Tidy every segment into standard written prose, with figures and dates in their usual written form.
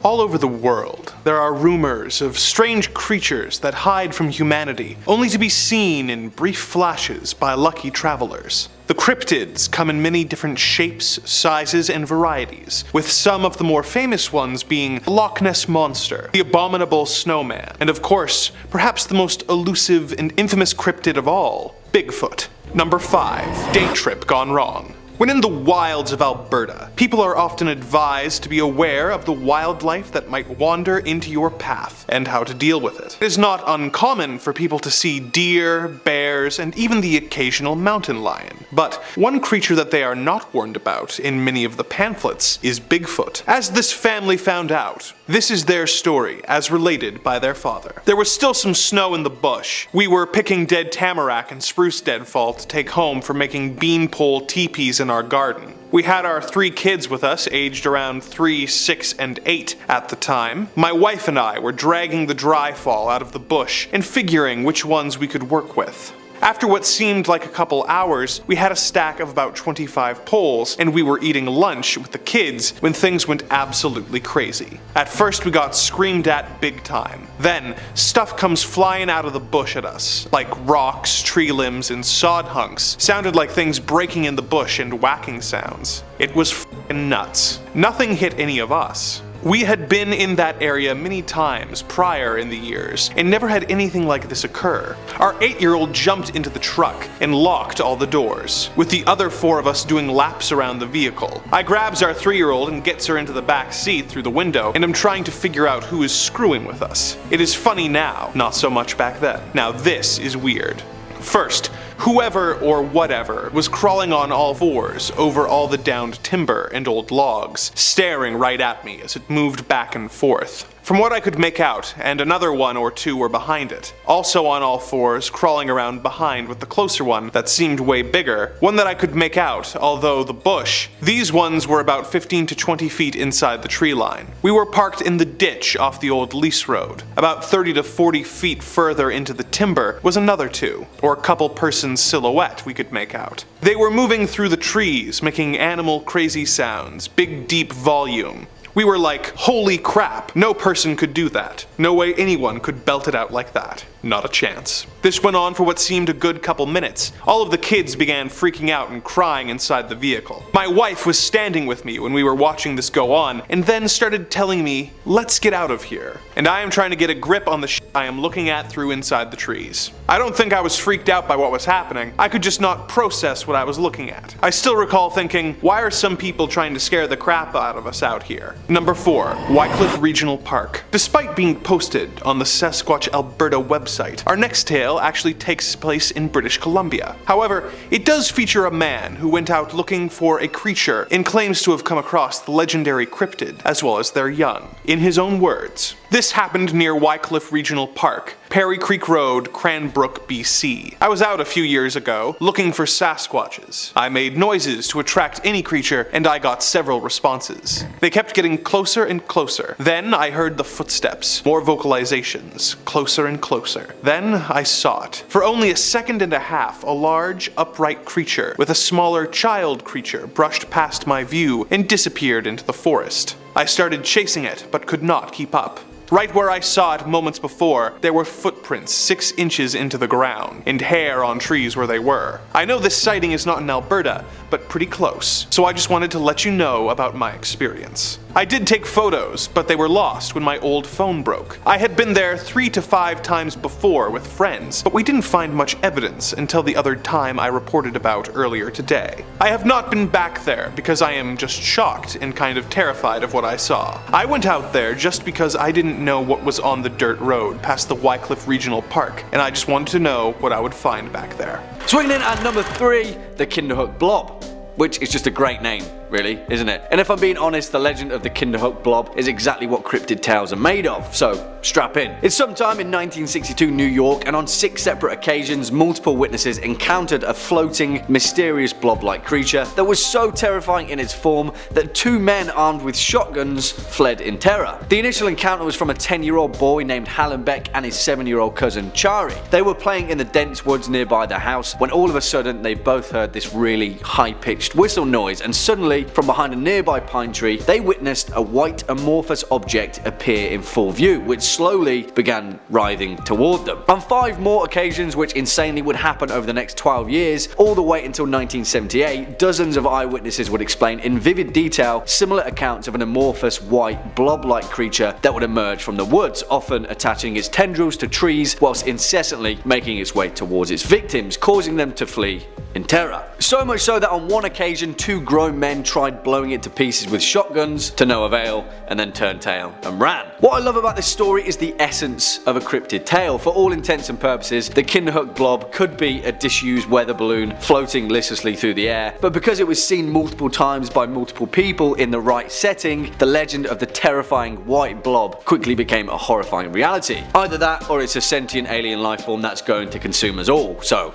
All over the world, there are rumors of strange creatures that hide from humanity, only to be seen in brief flashes by lucky travelers. The cryptids come in many different shapes, sizes, and varieties, with some of the more famous ones being the Loch Ness Monster, the Abominable Snowman, and of course, perhaps the most elusive and infamous cryptid of all, Bigfoot. Number 5. Day trip gone wrong. When in the wilds of Alberta, people are often advised to be aware of the wildlife that might wander into your path and how to deal with it. It is not uncommon for people to see deer, bears, and even the occasional mountain lion. But one creature that they are not warned about in many of the pamphlets is Bigfoot. As this family found out, this is their story as related by their father. There was still some snow in the bush. We were picking dead tamarack and spruce deadfall to take home for making beanpole teepees in our garden. We had our 3 kids with us, aged around 3, 6, and 8 at the time. My wife and I were dragging the dry fall out of the bush and figuring which ones we could work with. After what seemed like a couple hours, we had a stack of about 25 poles, and we were eating lunch with the kids when things went absolutely crazy. At first we got screamed at big time. Then, stuff comes flying out of the bush at us, like rocks, tree limbs, and sod hunks. Sounded like things breaking in the bush and whacking sounds. It was f***ing nuts. Nothing hit any of us. We had been in that area many times prior in the years, and never had anything like this occur. Our 8-year-old jumped into the truck and locked all the doors, with the other 4 of us doing laps around the vehicle. I grabs our 3-year-old and gets her into the back seat through the window, and I'm trying to figure out who is screwing with us. It is funny now, not so much back then. Now this is weird. First, whoever or whatever was crawling on all 4s over all the downed timber and old logs, staring right at me as it moved back and forth. From what I could make out, and another 1 or 2 were behind it, also on all 4s, crawling around behind with the closer one that seemed way bigger, one that I could make out, although the bush. These ones were about 15 to 20 feet inside the tree line. We were parked in the ditch off the old lease road. About 30 to 40 feet further into the timber was another 2, or a couple person silhouette we could make out. They were moving through the trees, making animal crazy sounds, big deep volume. We were like, holy crap, no person could do that. No way anyone could belt it out like that. Not a chance. This went on for what seemed a good couple minutes. All of the kids began freaking out and crying inside the vehicle. My wife was standing with me when we were watching this go on, and then started telling me, let's get out of here. And I am trying to get a grip on the shit I am looking at through inside the trees. I don't think I was freaked out by what was happening. I could just not process what I was looking at. I still recall thinking, why are some people trying to scare the crap out of us out here? Number 4. Wycliffe Regional Park. Despite being posted on the Sasquatch Alberta website, our next tale actually takes place in British Columbia. However, it does feature a man who went out looking for a creature and claims to have come across the legendary cryptid, as well as their young. In his own words, this happened near Wycliffe Regional Park, Perry Creek Road, Cranbrook, BC. I was out a few years ago looking for Sasquatches. I made noises to attract any creature, and I got several responses. They kept getting closer and closer. Then I heard the footsteps, more vocalizations, closer and closer. Then I saw it. For only a second and a half, a large, upright creature with a smaller child creature brushed past my view and disappeared into the forest. I started chasing it, but could not keep up. Right where I saw it moments before, there were footprints 6 inches into the ground, and hair on trees where they were. I know this sighting is not in Alberta, but pretty close, so I just wanted to let you know about my experience. I did take photos, but they were lost when my old phone broke. I had been there 3 to 5 times before with friends, but we didn't find much evidence until the other time I reported about earlier today. I have not been back there because I am just shocked and kind of terrified of what I saw. I went out there just because I didn't know what was on the dirt road past the Wycliffe Regional Park, and I just wanted to know what I would find back there. Swinging in at number 3, the Kinderhook Blob, which is just a great name, really, isn't it? And if I'm being honest, the legend of the Kinderhook Blob is exactly what cryptid tales are made of, so strap in. It's sometime in 1962 New York, and on 6 separate occasions, multiple witnesses encountered a floating, mysterious blob-like creature that was so terrifying in its form that 2 men armed with shotguns fled in terror. The initial encounter was from a 10-year-old boy named Hallenbeck and his 7-year-old cousin Chari. They were playing in the dense woods nearby their house when all of a sudden they both heard this really high-pitched whistle noise, and suddenly recently, from behind a nearby pine tree, they witnessed a white amorphous object appear in full view, which slowly began writhing toward them. On 5 more occasions, which insanely would happen over the next 12 years, all the way until 1978, dozens of eyewitnesses would explain in vivid detail similar accounts of an amorphous white blob-like creature that would emerge from the woods, often attaching its tendrils to trees whilst incessantly making its way towards its victims, causing them to flee in terror. So much so that on one occasion 2 grown men tried blowing it to pieces with shotguns to no avail, and then turned tail and ran. What I love about this story is the essence of a cryptid tale. For all intents and purposes, the Kinderhook blob could be a disused weather balloon floating listlessly through the air, but because it was seen multiple times by multiple people in the right setting, the legend of the terrifying white blob quickly became a horrifying reality. Either that, or it's a sentient alien life form that's going to consume us all. So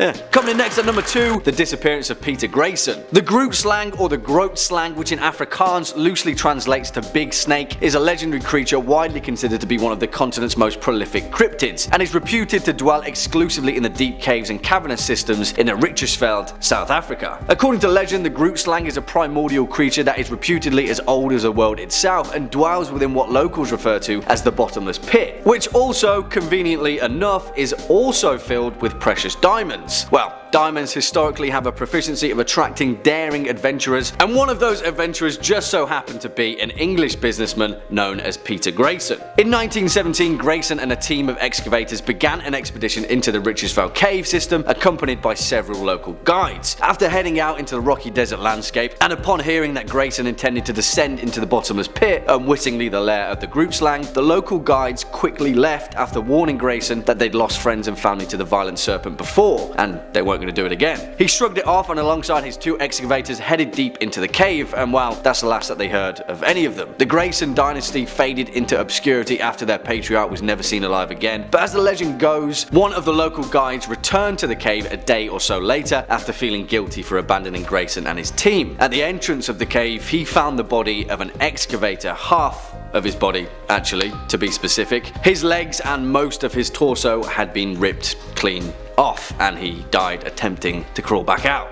yeah. Coming in next at number 2, the disappearance of Peter Grayson. The Groot Slang, or the Groat Slang, which in Afrikaans loosely translates to Big Snake, is a legendary creature widely considered to be one of the continent's most prolific cryptids, and is reputed to dwell exclusively in the deep caves and cavernous systems in the Richtersveld, South Africa. According to legend, the Groot Slang is a primordial creature that is reputedly as old as the world itself, and dwells within what locals refer to as the bottomless pit, which also, conveniently enough, is also filled with precious diamonds. Well, diamonds historically have a proficiency of attracting daring adventurers, and one of those adventurers just so happened to be an English businessman known as Peter Grayson. In 1917, Grayson and a team of excavators began an expedition into the Richtersveld cave system, accompanied by several local guides. After heading out into the rocky desert landscape, and upon hearing that Grayson intended to descend into the bottomless pit, unwittingly the lair of the Groot Slang, the local guides quickly left after warning Grayson that they'd lost friends and family to the violent serpent before, and they weren't going to do it again. He shrugged it off, and alongside his 2 excavators headed deep into the cave, and well, that's the last that they heard of any of them. The Grayson dynasty faded into obscurity after their patriarch was never seen alive again, but as the legend goes, one of the local guides returned to the cave a day or so later after feeling guilty for abandoning Grayson and his team. At the entrance of the cave, he found the body of an excavator, half of his body actually, to be specific. His legs and most of his torso had been ripped clean off, and he died attempting to crawl back out.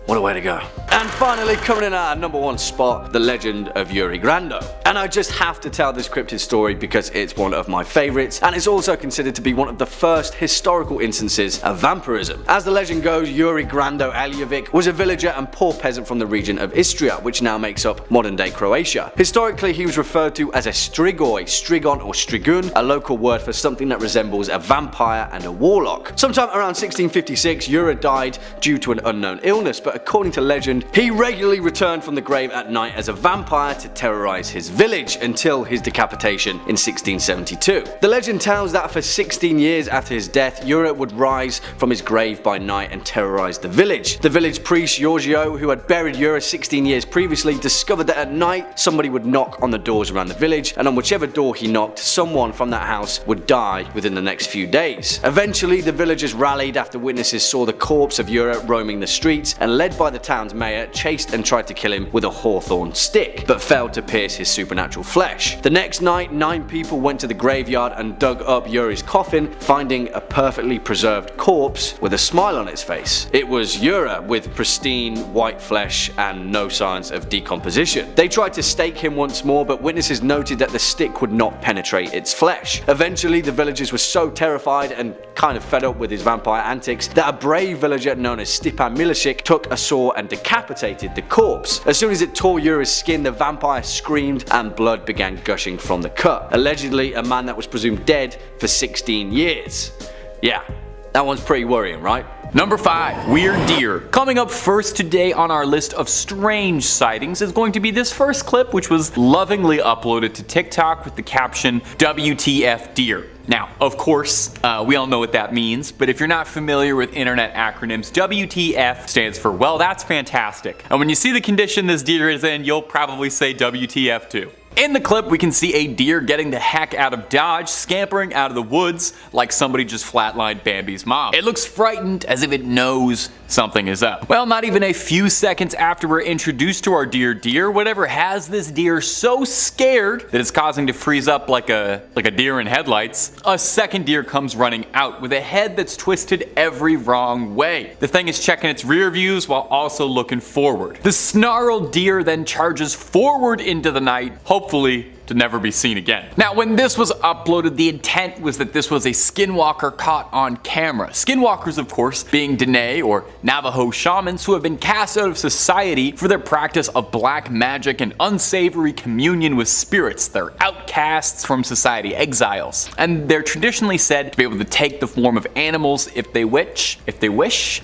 What a way to go. And finally, coming in at our number 1 spot, the legend of Jure Grando. And I just have to tell this cryptid story because it's one of my favourites, and it's also considered to be one of the first historical instances of vampirism. As the legend goes, Jure Grando Aljovic was a villager and poor peasant from the region of Istria, which now makes up modern day Croatia. Historically, he was referred to as a strigoi, strigon or strigun, a local word for something that resembles a vampire and a warlock. Sometime around 1656, Jure died due to an unknown illness, but according to legend, he regularly returned from the grave at night as a vampire to terrorize his village until his decapitation in 1672. The legend tells that for 16 years after his death, Jure would rise from his grave by night and terrorize the village. The village priest Giorgio, who had buried Jure 16 years previously, discovered that at night somebody would knock on the doors around the village, and on whichever door he knocked, someone from that house would die within the next few days. Eventually, the villagers rallied after witnesses saw the corpse of Jure roaming the streets, and led by the town's mayor, chased and tried to kill him with a hawthorn stick, but failed to pierce his supernatural flesh. The next night, 9 people went to the graveyard and dug up Jure's coffin, finding a perfectly preserved corpse with a smile on its face. It was Jure with pristine white flesh and no signs of decomposition. They tried to stake him once more, but witnesses noted that the stick would not penetrate its flesh. Eventually, the villagers were so terrified and kind of fed up with his vampire antics that a brave villager known as Stipan Milicic took a saw and decapitated the corpse. As soon as it tore Jure's skin, the vampire screamed and blood began gushing from the cut. Allegedly, a man that was presumed dead for 16 years. Yeah, that one's pretty worrying, right? Number 5, Weird Deer. Coming up first today on our list of strange sightings is going to be this first clip, which was lovingly uploaded to TikTok with the caption, WTF Deer. Now, of course, we all know what that means, but if you're not familiar with internet acronyms, WTF stands for, well, that's fantastic. And when you see the condition this deer is in, you'll probably say WTF too. In the clip, we can see a deer getting the heck out of Dodge, scampering out of the woods like somebody just flatlined Bambi's mom. It looks frightened, as if it knows something is up. Well, not even a few seconds after we're introduced to our deer, whatever has this deer so scared that it's causing to freeze up like a deer in headlights, a second deer comes running out with a head that's twisted every wrong way. The thing is checking its rear views while also looking forward. The snarled deer then charges forward into the night, hopefully to never be seen again. Now, when this was uploaded, the intent was that this was a skinwalker caught on camera. Skinwalkers, of course, being Dene or Navajo shamans who have been cast out of society for their practice of black magic and unsavory communion with spirits. They're outcasts from society, exiles. And they're traditionally said to be able to take the form of animals if they wish.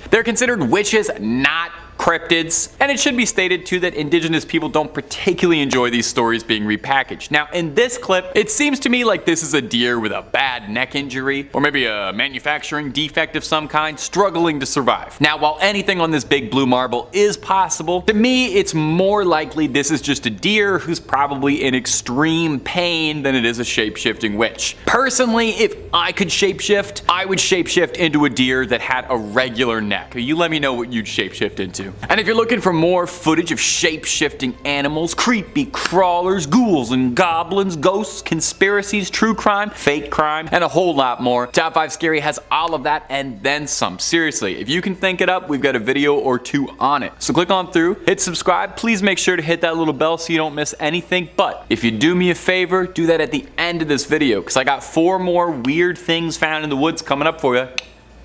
They're considered witches, not cryptids, and it should be stated too that indigenous people don't particularly enjoy these stories being repackaged. Now, in this clip, it seems to me like this is a deer with a bad neck injury, or maybe a manufacturing defect of some kind, struggling to survive. Now, while anything on this big blue marble is possible, to me, it's more likely this is just a deer who's probably in extreme pain than it is a shape-shifting witch. Personally, if I could shapeshift, I would shapeshift into a deer that had a regular neck. You let me know what you'd shapeshift into. And if you're looking for more footage of shape-shifting animals, creepy crawlers, ghouls and goblins, ghosts, conspiracies, true crime, fake crime, and a whole lot more, Top 5 Scary has all of that and then some. Seriously, if you can think it up, we've got a video or two on it. So click on through, hit subscribe, please make sure to hit that little bell so you don't miss anything. But if you do me a favor, do that at the end of this video, because I got 4 more weird things found in the woods coming up for you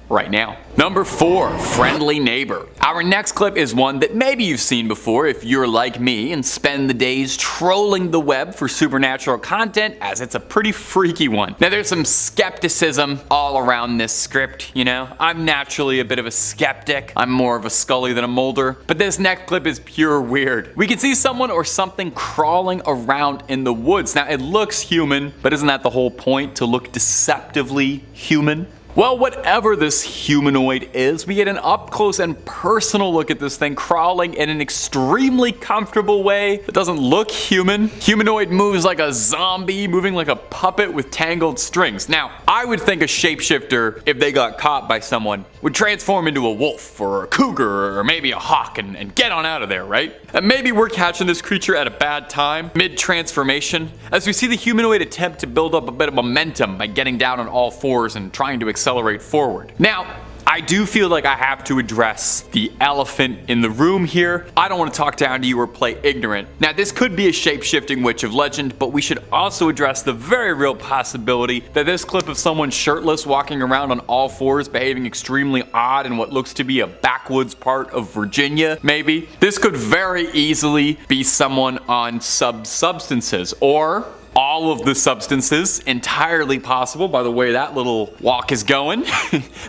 right now. Number 4, Friendly Neighbor. Our next clip is one that maybe you've seen before if you're like me and spend the days trolling the web for supernatural content, as it's a pretty freaky one. Now, there's some skepticism all around this script, you know? I'm naturally a bit of a skeptic. I'm more of a Scully than a Mulder. But this next clip is pure weird. We can see someone or something crawling around in the woods. Now, it looks human, but isn't that the whole point, to look deceptively human? Well, whatever this humanoid is, we get an up-close and personal look at this thing crawling in an extremely comfortable way that doesn't look human. Humanoid moves like a zombie, moving like a puppet with tangled strings. Now, I would think a shapeshifter, if they got caught by someone, would transform into a wolf or a cougar or maybe a hawk and get on out of there, right? And maybe we're catching this creature at a bad time, mid-transformation, as we see the humanoid attempt to build up a bit of momentum by getting down on all fours and trying to accelerate forward. Now, I do feel like I have to address the elephant in the room here. I don't want to talk down to you or play ignorant. Now, this could be a shape-shifting witch of legend, but we should also address the very real possibility that this clip of someone shirtless walking around on all fours behaving extremely odd in what looks to be a backwoods part of Virginia, maybe. This could very easily be someone on substances, or all of the substances, entirely possible by the way that little walk is going.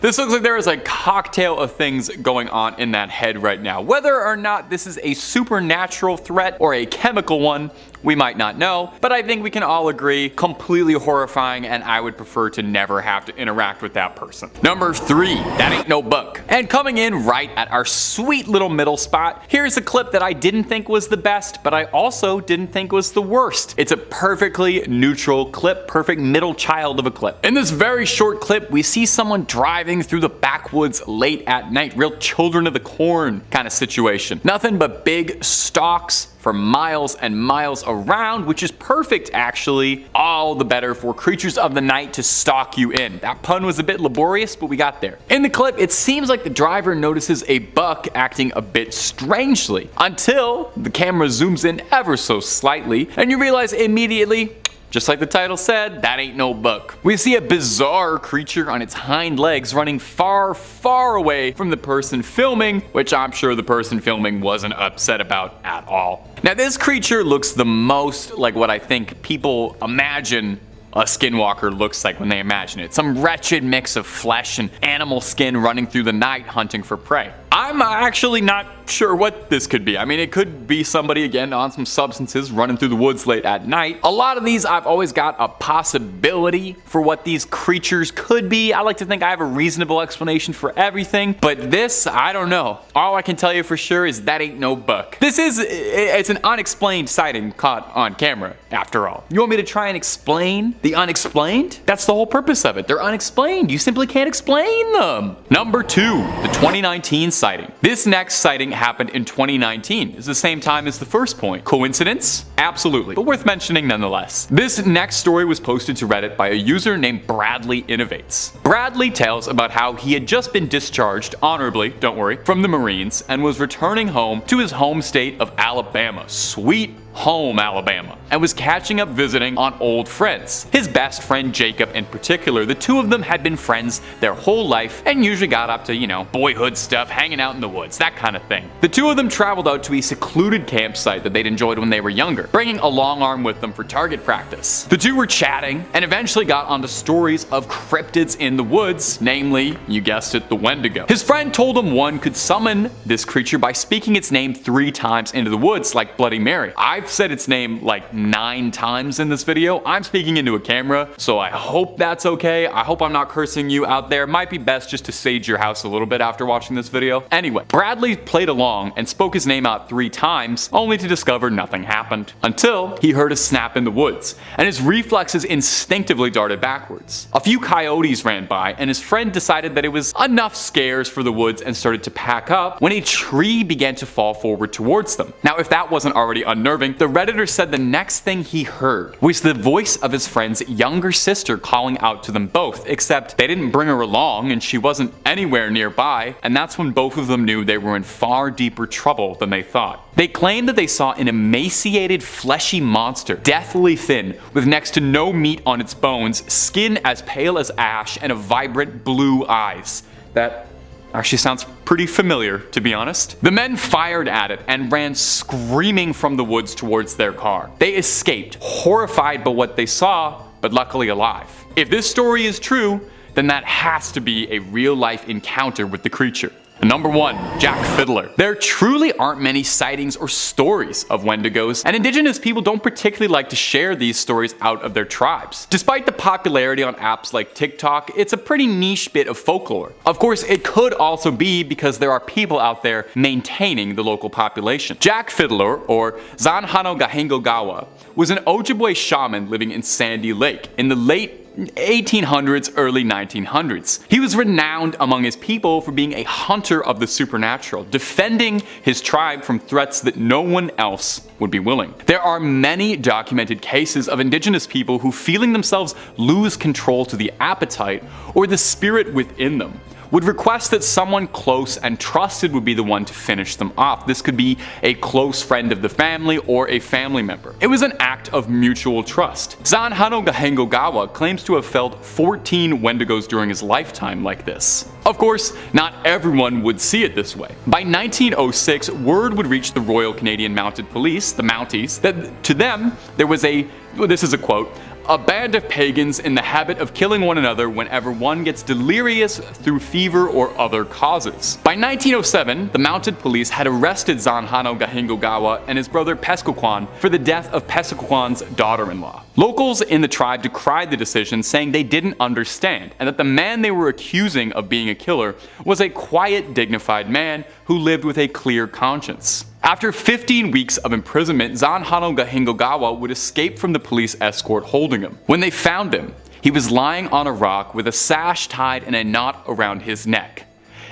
This looks like there is a cocktail of things going on in that head right now. Whether or not this is a supernatural threat or a chemical one, we might not know, but I think we can all agree, completely horrifying, and I would prefer to never have to interact with that person. Number 3, That Ain't No Book. And coming in right at our sweet little middle spot, here's a clip that I didn't think was the best, but I also didn't think was the worst. It's a perfectly neutral clip, perfect middle child of a clip. In this very short clip, we see someone driving through the backwoods late at night, real Children of the Corn kind of situation. Nothing but big stalks for miles and miles around, which is perfect actually. All the better for creatures of the night to stalk you in. That pun was a bit laborious, but we got there. In the clip, it seems like the driver notices a buck acting a bit strangely, until the camera zooms in ever so slightly, and you realize immediately, just like the title said, that ain't no buck. We see a bizarre creature on its hind legs running far, far away from the person filming, which I'm sure the person filming wasn't upset about at all. Now, this creature looks the most like what I think people imagine a skinwalker looks like when they imagine it. Some wretched mix of flesh and animal skin running through the night hunting for prey. I'm actually not sure what this could be. I mean, it could be somebody, again, on some substances running through the woods late at night. A lot of these, I've always got a possibility for what these creatures could be. I like to think I have a reasonable explanation for everything, but this, I don't know. All I can tell you for sure is that ain't no buck. It's an unexplained sighting caught on camera, after all. You want me to try and explain the unexplained? That's the whole purpose of it. They're unexplained. You simply can't explain them. Number 2, the 2019 sighting. This next sighting happened in 2019. It's the same time as the first point. Coincidence? Absolutely, but worth mentioning nonetheless. This next story was posted to Reddit by a user named Bradley Innovates. Bradley tells about how he had just been discharged, honorably, don't worry, from the Marines and was returning home to his home state of Alabama. Sweet home Alabama, and was catching up visiting on old friends. His best friend Jacob in particular, the two of them had been friends their whole life and usually got up to, boyhood stuff, hanging out in the woods, that kind of thing. The two of them traveled out to a secluded campsite that they'd enjoyed when they were younger, bringing a long arm with them for target practice. The two were chatting and eventually got onto stories of cryptids in the woods, namely, you guessed it, the Wendigo. His friend told him one could summon this creature by speaking its name 3 times into the woods like Bloody Mary. I've said its name like 9 times in this video. I'm speaking into a camera, so I hope that's okay. I hope I'm not cursing you out there. Might be best just to sage your house a little bit after watching this video. Anyway, Bradley played along and spoke his name out 3 times, only to discover nothing happened. Until he heard a snap in the woods, and his reflexes instinctively darted backwards. A few coyotes ran by, and his friend decided that it was enough scares for the woods and started to pack up when a tree began to fall forward towards them. Now, if that wasn't already unnerving, the Redditor said the next thing he heard was the voice of his friend's younger sister calling out to them both, except they didn't bring her along and she wasn't anywhere nearby, and that's when both of them knew they were in far deeper trouble than they thought. They claimed that they saw an emaciated, fleshy monster, deathly thin, with next to no meat on its bones, skin as pale as ash, and a vibrant blue eyes. That actually sounds pretty familiar, to be honest. The men fired at it and ran screaming from the woods towards their car. They escaped, horrified by what they saw, but luckily alive. If this story is true, then that has to be a real-life encounter with the creature. Number 1. Jack Fiddler. There truly aren't many sightings or stories of Wendigos, and indigenous people don't particularly like to share these stories out of their tribes. Despite the popularity on apps like TikTok, it's a pretty niche bit of folklore. Of course, it could also be because there are people out there maintaining the local population. Jack Fiddler, or Zanhano Gahingogawa, was an Ojibwe shaman living in Sandy Lake in the late 1800s, early 1900s. He was renowned among his people for being a hunter of the supernatural, defending his tribe from threats that no one else would be willing. There are many documented cases of indigenous people who, feeling themselves lose control to the appetite or the spirit within them, would request that someone close and trusted would be the one to finish them off. This could be a close friend of the family or a family member. It was an act of mutual trust. Zanhano Gahingogawa claims to have felled 14 Wendigos during his lifetime like this. Of course, not everyone would see it this way. By 1906, word would reach the Royal Canadian Mounted Police, the Mounties, that to them there was this is a quote, "a band of pagans in the habit of killing one another whenever one gets delirious through fever or other causes." By 1907, the mounted police had arrested Zanhano Gahingogawa and his brother Pescoquan for the death of Pescoquan's daughter-in-law. Locals in the tribe decried the decision, saying they didn't understand, and that the man they were accusing of being a killer was a quiet, dignified man who lived with a clear conscience. After 15 weeks of imprisonment, Zanhano Gahingogawa would escape from the police escort holding him. When they found him, he was lying on a rock with a sash tied and a knot around his neck.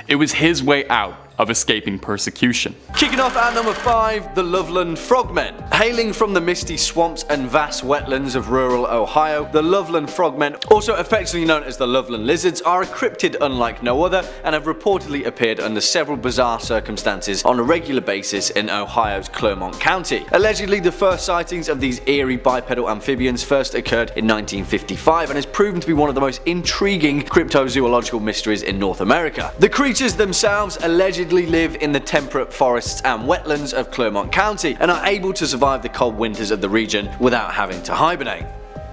It was his way out of escaping persecution. Kicking off at number 5, the Loveland Frogmen. Hailing from the misty swamps and vast wetlands of rural Ohio, the Loveland Frogmen, also affectionately known as the Loveland Lizards, are a cryptid unlike no other and have reportedly appeared under several bizarre circumstances on a regular basis in Ohio's Clermont County. Allegedly, the first sightings of these eerie bipedal amphibians first occurred in 1955 and has proven to be one of the most intriguing cryptozoological mysteries in North America. The creatures themselves allegedly live in the temperate forests and wetlands of Clermont County and are able to survive the cold winters of the region without having to hibernate.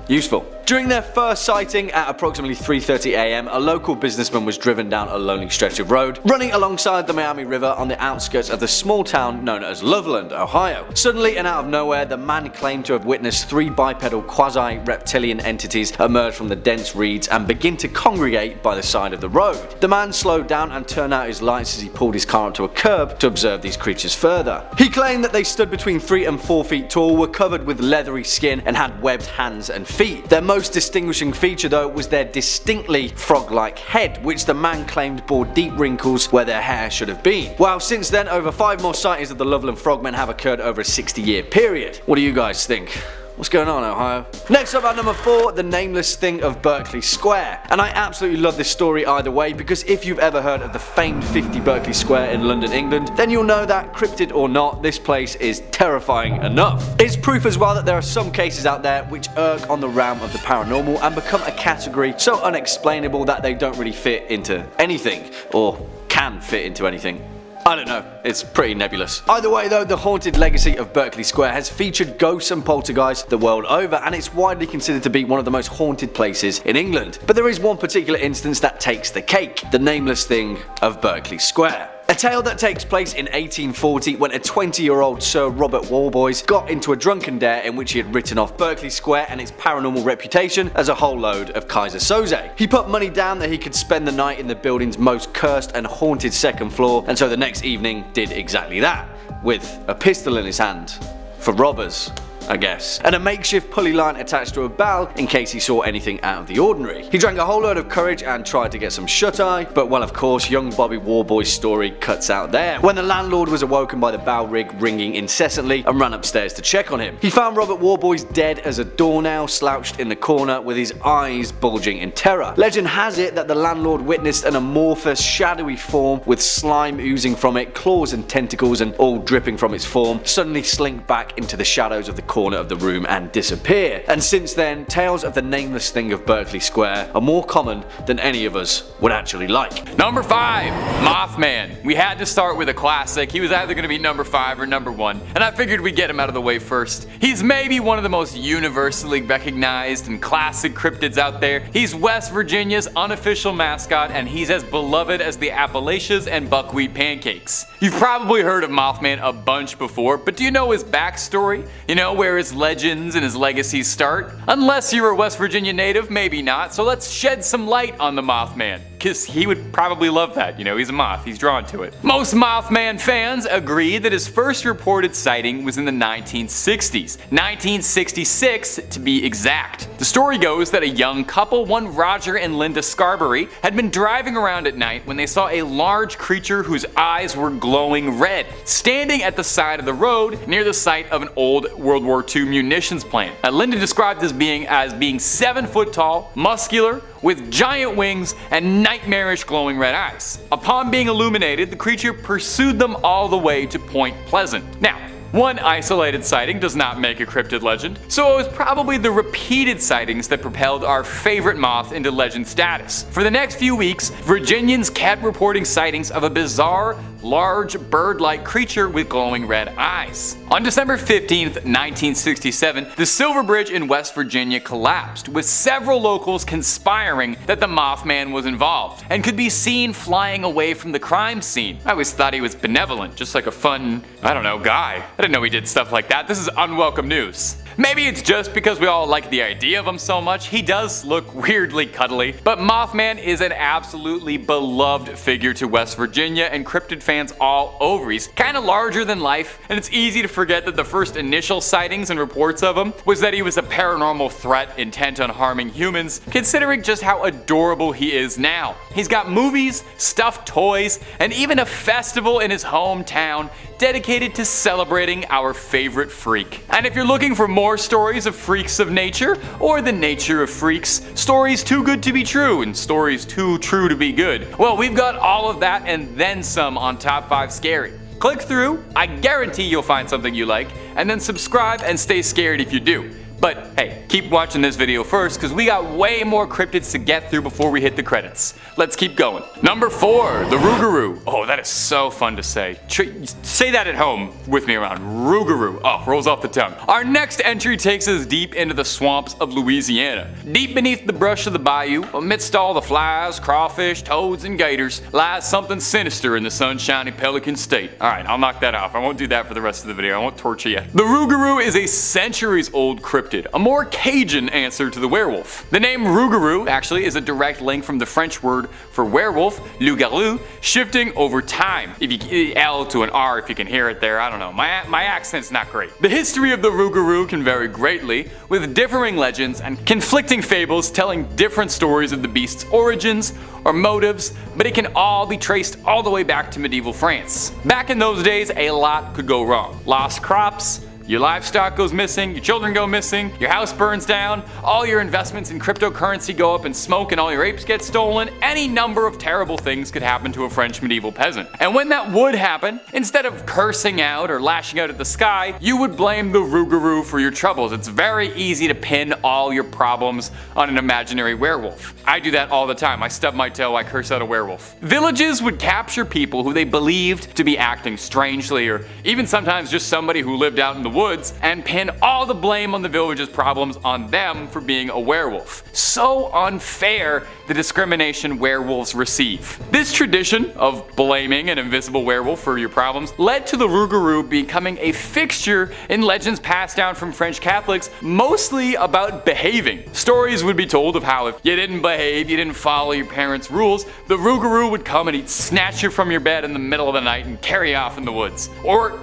Useful. During their first sighting at approximately 3:30 AM, a local businessman was driven down a lonely stretch of road, running alongside the Miami River on the outskirts of the small town known as Loveland, Ohio. Suddenly and out of nowhere, the man claimed to have witnessed 3 bipedal quasi-reptilian entities emerge from the dense reeds and begin to congregate by the side of the road. The man slowed down and turned out his lights as he pulled his car up to a curb to observe these creatures further. He claimed that they stood between 3 and 4 feet tall, were covered with leathery skin, and had webbed hands and feet. Their most distinguishing feature though was their distinctly frog-like head, which the man claimed bore deep wrinkles where their hair should have been. Well, since then, over 5 more sightings of the Loveland Frogmen have occurred over a 60-year period. What do you guys think? What's going on, Ohio? Next up at number 4, the nameless thing of Berkeley Square. And I absolutely love this story either way, because if you've ever heard of the famed 50 Berkeley Square in London, England, then you'll know that, cryptid or not, this place is terrifying enough. It's proof as well that there are some cases out there which irk on the realm of the paranormal and become a category so unexplainable that they don't really fit into anything, or can fit into anything. I don't know, it's pretty nebulous. Either way though, the haunted legacy of Berkeley Square has featured ghosts and poltergeists the world over, and it's widely considered to be one of the most haunted places in England. But there is one particular instance that takes the cake, the nameless thing of Berkeley Square. A tale that takes place in 1840 when a 20-year-old Sir Robert Warboys got into a drunken dare in which he had written off Berkeley Square and its paranormal reputation as a whole load of Kaiser Soze. He put money down that he could spend the night in the building's most cursed and haunted second floor, and so the next evening did exactly that, with a pistol in his hand. For robbers, I guess, and a makeshift pulley line attached to a bell in case he saw anything out of the ordinary. He drank a whole load of courage and tried to get some shut-eye, but well, of course, young Bobby Warboy's story cuts out there when the landlord was awoken by the bell rig ringing incessantly and ran upstairs to check on him. He found Robert Warboys dead as a doornail, slouched in the corner with his eyes bulging in terror. Legend has it that the landlord witnessed an amorphous, shadowy form with slime oozing from it, claws and tentacles and all dripping from its form, suddenly slink back into the shadows of the corner of the room and disappear. And since then, tales of the nameless thing of Berkeley Square are more common than any of us would actually like. Number 5, Mothman. We had to start with a classic. He was either going to be number 5 or number 1, and I figured we'd get him out of the way first. He's maybe one of the most universally recognized and classic cryptids out there. He's West Virginia's unofficial mascot, and he's as beloved as the Appalachians and buckwheat pancakes. You've probably heard of Mothman a bunch before, but do you know his backstory? You know, where his legends and his legacies start? Unless you're a West Virginia native, maybe not, so let's shed some light on the Mothman, because he would probably love that. You know, he's a moth, he's drawn to it. Most Mothman fans agree that his first reported sighting was in the 1960s, 1966 to be exact. The story goes that a young couple, one Roger and Linda Scarberry, had been driving around at night when they saw a large creature whose eyes were glowing red, standing at the side of the road near the site of an old World War II munitions plant. Linda described as being 7 foot tall, muscular, with giant wings and nightmarish glowing red eyes. Upon being illuminated, the creature pursued them all the way to Point Pleasant. Now, one isolated sighting does not make a cryptid legend, so it was probably the repeated sightings that propelled our favorite moth into legend status. For the next few weeks, Virginians kept reporting sightings of a bizarre, large bird-like creature with glowing red eyes. On December 15th, 1967, the Silver Bridge in West Virginia collapsed, with several locals conspiring that the Mothman was involved and could be seen flying away from the crime scene. I always thought he was benevolent, just like a fun, I don't know, guy. I didn't know he did stuff like that. This is unwelcome news. Maybe it's just because we all like the idea of him so much. He does look weirdly cuddly, but Mothman is an absolutely beloved figure to West Virginia and cryptid fans all over. He's kind of larger than life, and it's easy to forget that the first initial sightings and reports of him was that he was a paranormal threat intent on harming humans, considering just how adorable he is now. He's got movies, stuffed toys, and even a festival in his hometown dedicated to celebrating our favorite freak. And if you're looking for more stories of freaks of nature, or the nature of freaks, stories too good to be true and stories too true to be good, well, we've got all of that and then some on Top 5 Scary. Click through, I guarantee you'll find something you like, and then subscribe and stay scared if you do. But hey, keep watching this video first, because we got way more cryptids to get through before we hit the credits. Let's keep going. Number 4, the Rougarou. Oh, that is so fun to say. Say that at home with me around. Rougarou. Oh, rolls off the tongue. Our next entry takes us deep into the swamps of Louisiana. Deep beneath the brush of the bayou, amidst all the flies, crawfish, toads, and gators, lies something sinister in the sunshiny Pelican State. Alright, I'll knock that off. I won't do that for the rest of the video. I won't torture you. The Rougarou is a centuries-old cryptid cryptid, a more Cajun answer to the werewolf. The name Rougarou actually is a direct link from the French word for werewolf, loup-garou, shifting over time. If you L to an R if you can hear it there, I don't know, my accent's not great. The history of the Rougarou can vary greatly, with differing legends and conflicting fables telling different stories of the beast's origins or motives, but it can all be traced all the way back to medieval France. Back in those days, a lot could go wrong. Lost crops, your livestock goes missing, your children go missing, your house burns down, all your investments in cryptocurrency go up in smoke and all your apes get stolen. Any number of terrible things could happen to a French medieval peasant. And when that would happen, instead of cursing out or lashing out at the sky, you would blame the Rougarou for your troubles. It's very easy to pin all your problems on an imaginary werewolf. I do that all the time. I stub my toe, I curse out a werewolf. Villages would capture people who they believed to be acting strangely, or even sometimes just somebody who lived out in the woods, and pin all the blame on the village's problems on them for being a werewolf. So unfair, the discrimination werewolves receive. This tradition of blaming an invisible werewolf for your problems led to the Rougarou becoming a fixture in legends passed down from French Catholics, mostly about behaving. Stories would be told of how if you didn't behave, you didn't follow your parents' rules, the Rougarou would come and he'd snatch you from your bed in the middle of the night and carry you off in the woods. Or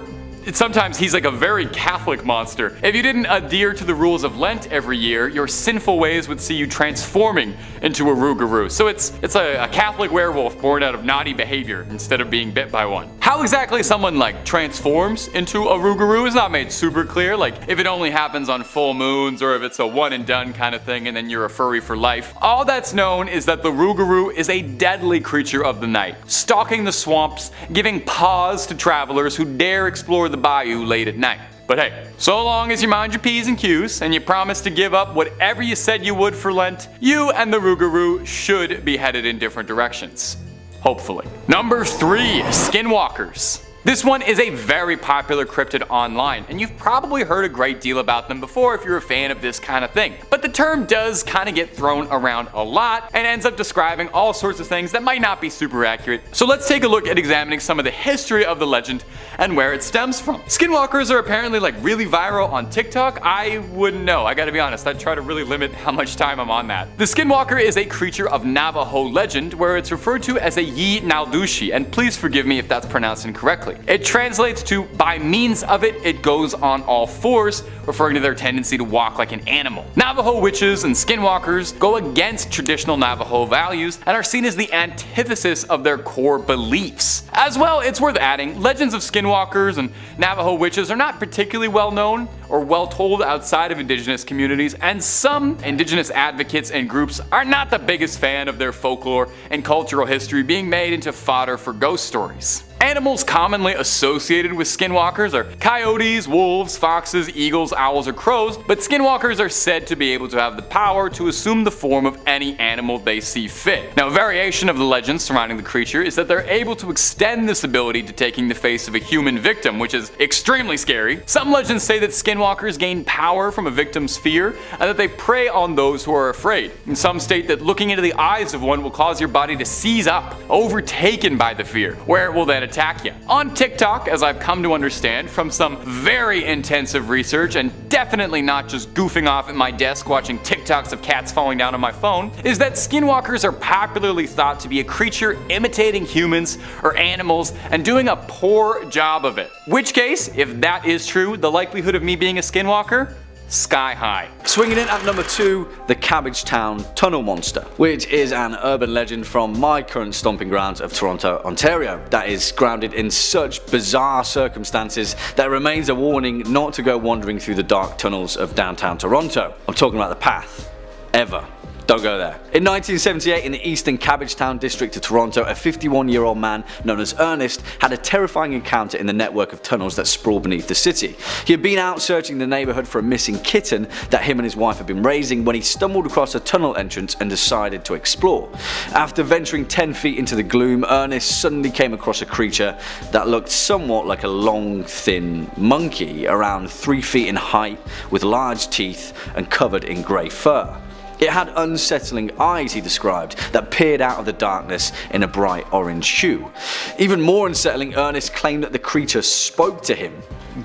sometimes he's like a very Catholic monster. If you didn't adhere to the rules of Lent every year, your sinful ways would see you transforming into a Rougarou. So it's a Catholic werewolf born out of naughty behavior instead of being bit by one. How exactly someone like transforms into a Rougarou is not made super clear, like if it only happens on full moons or if it's a one and done kind of thing and then you're a furry for life. All that's known is that the Rougarou is a deadly creature of the night, stalking the swamps, giving pause to travelers who dare explore the bayou late at night. But hey, so long as you mind your P's and Q's and you promise to give up whatever you said you would for Lent, you and the Rougarou should be headed in different directions. Hopefully. Number 3, Skinwalkers. This one is a very popular cryptid online, and you've probably heard a great deal about them before if you're a fan of this kind of thing. But the term does kind of get thrown around a lot and ends up describing all sorts of things that might not be super accurate. So let's take a look at examining some of the history of the legend and where it stems from. Skinwalkers are apparently like really viral on TikTok. I wouldn't know, I gotta be honest, I'd try to really limit how much time I'm on that. The Skinwalker is a creature of Navajo legend where it's referred to as a Yi Naldushi, and please forgive me if that's pronounced incorrectly. It translates to, by means of it, it goes on all fours, referring to their tendency to walk like an animal. Navajo witches and skinwalkers go against traditional Navajo values and are seen as the antithesis of their core beliefs. As well, it's worth adding, legends of skinwalkers and Navajo witches are not particularly well known or well told outside of indigenous communities, and some indigenous advocates and groups are not the biggest fan of their folklore and cultural history being made into fodder for ghost stories. Animals commonly associated with skinwalkers are coyotes, wolves, foxes, eagles, owls, or crows, but skinwalkers are said to be able to have the power to assume the form of any animal they see fit. Now, a variation of the legend surrounding the creature is that they're able to extend this ability to taking the face of a human victim, which is extremely scary. Some legends say that skinwalkers gain power from a victim's fear and that they prey on those who are afraid. And some state that looking into the eyes of one will cause your body to seize up, overtaken by the fear, where it will then attack you. On TikTok, as I've come to understand from some very intensive research, and definitely not just goofing off at my desk watching TikToks of cats falling down on my phone, is that skinwalkers are popularly thought to be a creature imitating humans or animals and doing a poor job of it. Which case, if that is true, the likelihood of me being a skinwalker? Sky high. Swinging in at number 2, the Cabbagetown Tunnel Monster, which is an urban legend from my current stomping grounds of Toronto, Ontario, that is grounded in such bizarre circumstances that it remains a warning not to go wandering through the dark tunnels of downtown Toronto. I'm talking about the path. Ever. Don't go there. In 1978, in the eastern Cabbagetown district of Toronto, a 51-year-old man known as Ernest had a terrifying encounter in the network of tunnels that sprawl beneath the city. He had been out searching the neighborhood for a missing kitten that him and his wife had been raising when he stumbled across a tunnel entrance and decided to explore. After venturing 10 feet into the gloom, Ernest suddenly came across a creature that looked somewhat like a long, thin monkey, around 3 feet in height, with large teeth and covered in grey fur. It had unsettling eyes, he described, that peered out of the darkness in a bright orange hue. Even more unsettling, Ernest claimed that the creature spoke to him.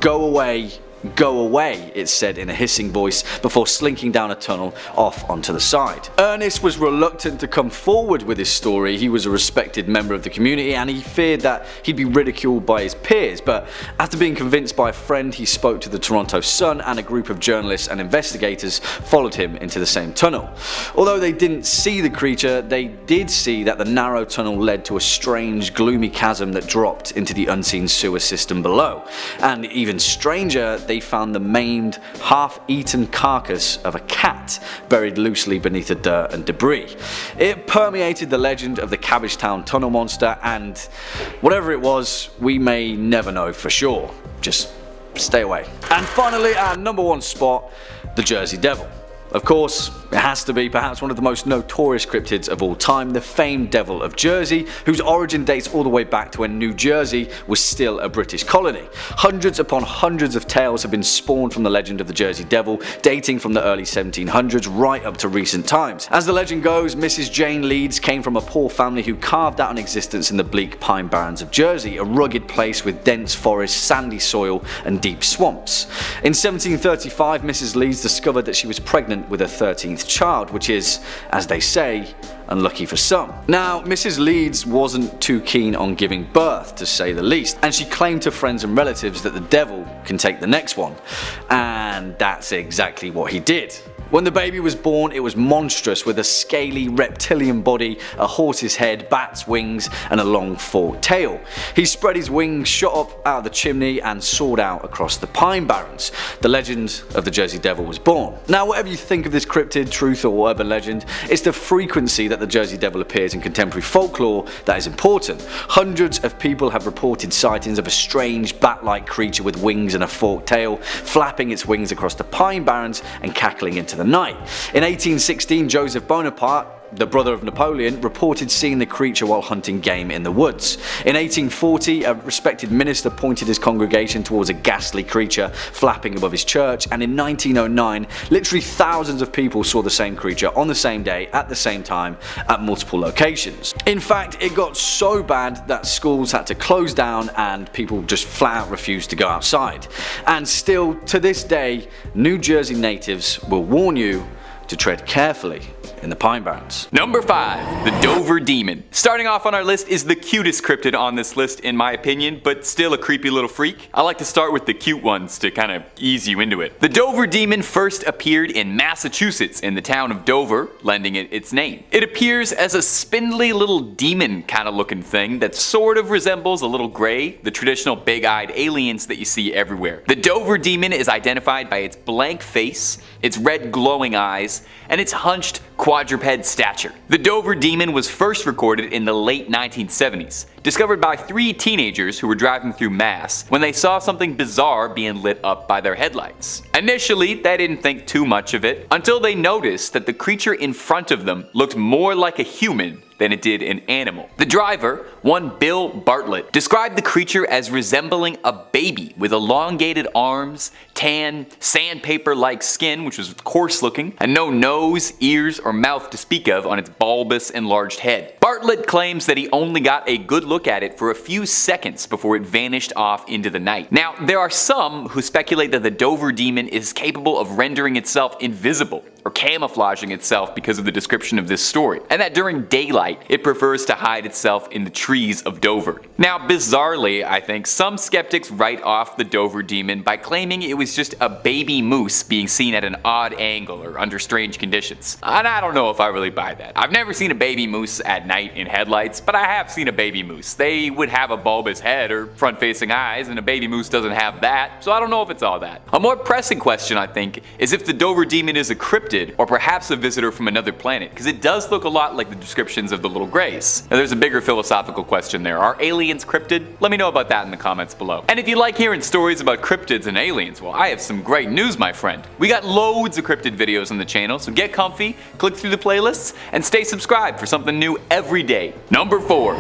"Go away, "Go away," it said in a hissing voice before slinking down a tunnel off onto the side. Ernest was reluctant to come forward with his story. He was a respected member of the community and he feared that he'd be ridiculed by his peers, but after being convinced by a friend, he spoke to the Toronto Sun, and a group of journalists and investigators followed him into the same tunnel. Although they didn't see the creature, they did see that the narrow tunnel led to a strange, gloomy chasm that dropped into the unseen sewer system below. And even stranger, they found the maimed, half-eaten carcass of a cat buried loosely beneath the dirt and debris. It permeated the legend of the Cabbagetown Tunnel Monster, and whatever it was, we may never know for sure. Just stay away. And finally, our number one spot, the Jersey Devil. Of course, it has to be perhaps one of the most notorious cryptids of all time, the famed Devil of Jersey, whose origin dates all the way back to when New Jersey was still a British colony. Hundreds upon hundreds of tales have been spawned from the legend of the Jersey Devil, dating from the early 1700s right up to recent times. As the legend goes, Mrs. Jane Leeds came from a poor family who carved out an existence in the bleak pine barrens of Jersey, a rugged place with dense forests, sandy soil and deep swamps. In 1735, Mrs. Leeds discovered that she was pregnant with her 13th child, which is, as they say, unlucky for some. Now, Mrs. Leeds wasn't too keen on giving birth, to say the least, and she claimed to friends and relatives that the devil can take the next one. And that's exactly what he did. When the baby was born, it was monstrous, with a scaly reptilian body, a horse's head, bat's wings, and a long forked tail. He spread his wings, shot up out of the chimney, and soared out across the pine barrens. The legend of the Jersey Devil was born. Now, whatever you think of this cryptid, truth, or urban legend, it's the frequency that the Jersey Devil appears in contemporary folklore that is important. Hundreds of people have reported sightings of a strange bat-like creature with wings and a forked tail, flapping its wings across the pine barrens and cackling into the night. In 1816, Joseph Bonaparte, the brother of Napoleon, reported seeing the creature while hunting game in the woods. In 1840, a respected minister pointed his congregation towards a ghastly creature flapping above his church, and in 1909, literally thousands of people saw the same creature on the same day at the same time at multiple locations. In fact, it got so bad that schools had to close down and people just flat out refused to go outside. And still, to this day, New Jersey natives will warn you to tread carefully in the pine barrens. Number 5. The Dover Demon. Starting off on our list is the cutest cryptid on this list in my opinion, but still a creepy little freak. I like to start with the cute ones to kind of ease you into it. The Dover Demon first appeared in Massachusetts in the town of Dover, lending it its name. It appears as a spindly little demon kind of looking thing that sort of resembles a little gray, the traditional big-eyed aliens that you see everywhere. The Dover Demon is identified by its blank face, its red glowing eyes, and its hunched quadruped stature. The Dover Demon was first recorded in the late 1970s, discovered by 3 teenagers who were driving through Mass when they saw something bizarre being lit up by their headlights. Initially, they didn't think too much of it until they noticed that the creature in front of them looked more like a human than it did an animal. The driver, one Bill Bartlett, described the creature as resembling a baby with elongated arms, tan, sandpaper-like skin, which was coarse looking, and no nose, ears, or mouth to speak of on its bulbous, enlarged head. Bartlett claims that he only got a good look at it for a few seconds before it vanished off into the night. Now, there are some who speculate that the Dover Demon is capable of rendering itself invisible, or camouflaging itself because of the description of this story, and that during daylight it prefers to hide itself in the trees of Dover. Now, bizarrely, I think some skeptics write off the Dover Demon by claiming it was just a baby moose being seen at an odd angle or under strange conditions. And I don't know if I really buy that. I've never seen a baby moose at night in headlights, but I have seen a baby moose. They would have a bulbous head or front-facing eyes, and a baby moose doesn't have that, so I don't know if it's all that. A more pressing question, I think, is if the Dover Demon is a cryptid, or perhaps a visitor from another planet, because it does look a lot like the descriptions of the little grays. Now, there's a bigger philosophical question there. Are aliens cryptid? Let me know about that in the comments below. And if you like hearing stories about cryptids and aliens, well, I have some great news, my friend. We got loads of cryptid videos on the channel, so get comfy, click through the playlists, and stay subscribed for something new every day. Number 4.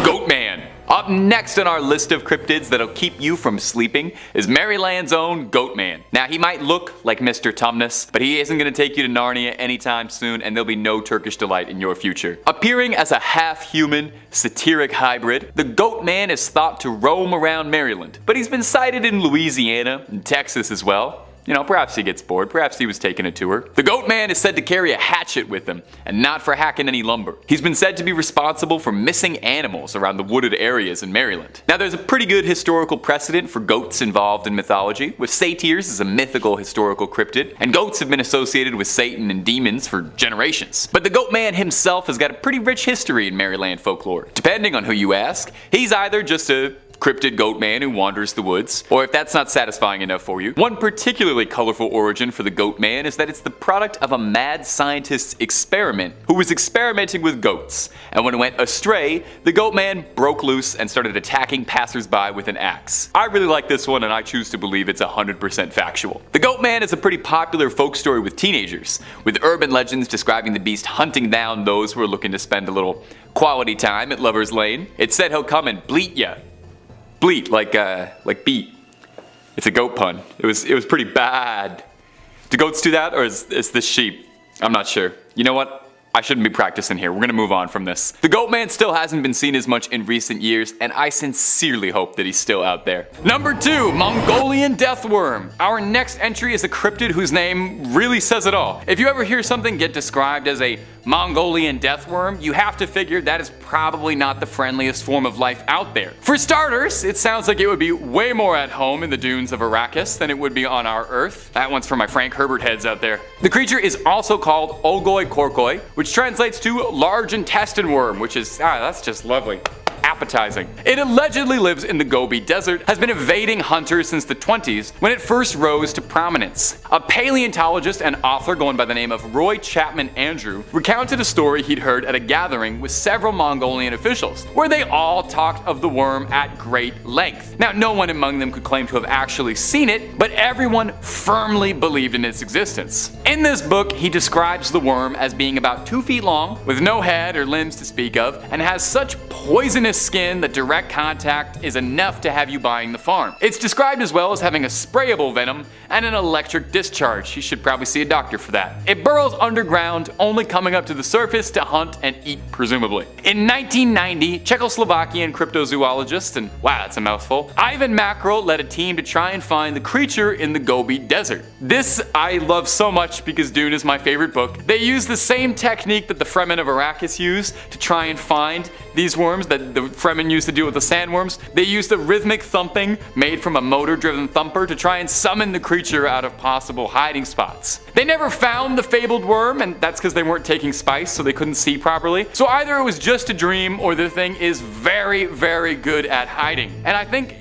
Goatman. Up next on our list of cryptids that'll keep you from sleeping is Maryland's own Goatman. Now he might look like Mr. Tumnus, but he isn't going to take you to Narnia anytime soon, and there'll be no Turkish delight in your future. Appearing as a half-human, satiric hybrid, the Goatman is thought to roam around Maryland, but he's been sighted in Louisiana and Texas as well. You know, perhaps he gets bored, perhaps he was taking a tour. The Goatman is said to carry a hatchet with him, and not for hacking any lumber. He's been said to be responsible for missing animals around the wooded areas in Maryland. Now there's a pretty good historical precedent for goats involved in mythology, with satyrs as a mythical historical cryptid, and goats have been associated with Satan and demons for generations. But the Goatman himself has got a pretty rich history in Maryland folklore. Depending on who you ask, he's either just a cryptid Goatman who wanders the woods, or if that's not satisfying enough for you, one particularly colorful origin for the Goatman is that it's the product of a mad scientist's experiment who was experimenting with goats, and when it went astray, the Goatman broke loose and started attacking passersby with an axe. I really like this one, and I choose to believe it's 100% factual. The Goatman is a pretty popular folk story with teenagers, with urban legends describing the beast hunting down those who are looking to spend a little quality time at Lover's Lane. It's said he'll come and bleat ya. Bleat, like beat. It's a goat pun. It was pretty bad. Do goats do that, or is this sheep? I'm not sure. You know what? I shouldn't be practicing here. We're gonna move on from this. The Goatman still hasn't been seen as much in recent years, and I sincerely hope that he's still out there. Number 2, Mongolian Deathworm. Our next entry is a cryptid whose name really says it all. If you ever hear something get described as a Mongolian deathworm, you have to figure that is probably not the friendliest form of life out there. For starters, it sounds like it would be way more at home in the dunes of Arrakis than it would be on our Earth. That one's for my Frank Herbert heads out there. The creature is also called Ogoi Korkoi, which translates to large intestine worm, which is, that's just lovely. Appetizing. It allegedly lives in the Gobi Desert, has been evading hunters since the 20s when it first rose to prominence. A paleontologist and author going by the name of Roy Chapman Andrew recounted a story he'd heard at a gathering with several Mongolian officials, where they all talked of the worm at great length. Now, no one among them could claim to have actually seen it, but everyone firmly believed in its existence. In this book, he describes the worm as being about 2 feet long, with no head or limbs to speak of, and has such poisonous skin that direct contact is enough to have you buying the farm. It's described as well as having a sprayable venom and an electric discharge. You should probably see a doctor for that. It burrows underground, only coming up to the surface to hunt and eat, presumably. In 1990, Czechoslovakian cryptozoologist, and wow, that's a mouthful, Ivan Macro led a team to try and find the creature in the Gobi Desert. This I love so much because Dune is my favorite book. They use the same technique that the Fremen of Arrakis use to try and find these worms that the Fremen used to deal with the sandworms. They used a rhythmic thumping made from a motor-driven thumper to try and summon the creature out of possible hiding spots. They never found the fabled worm, and that's because they weren't taking spice, so they couldn't see properly. So either it was just a dream, or the thing is very, very good at hiding. And I think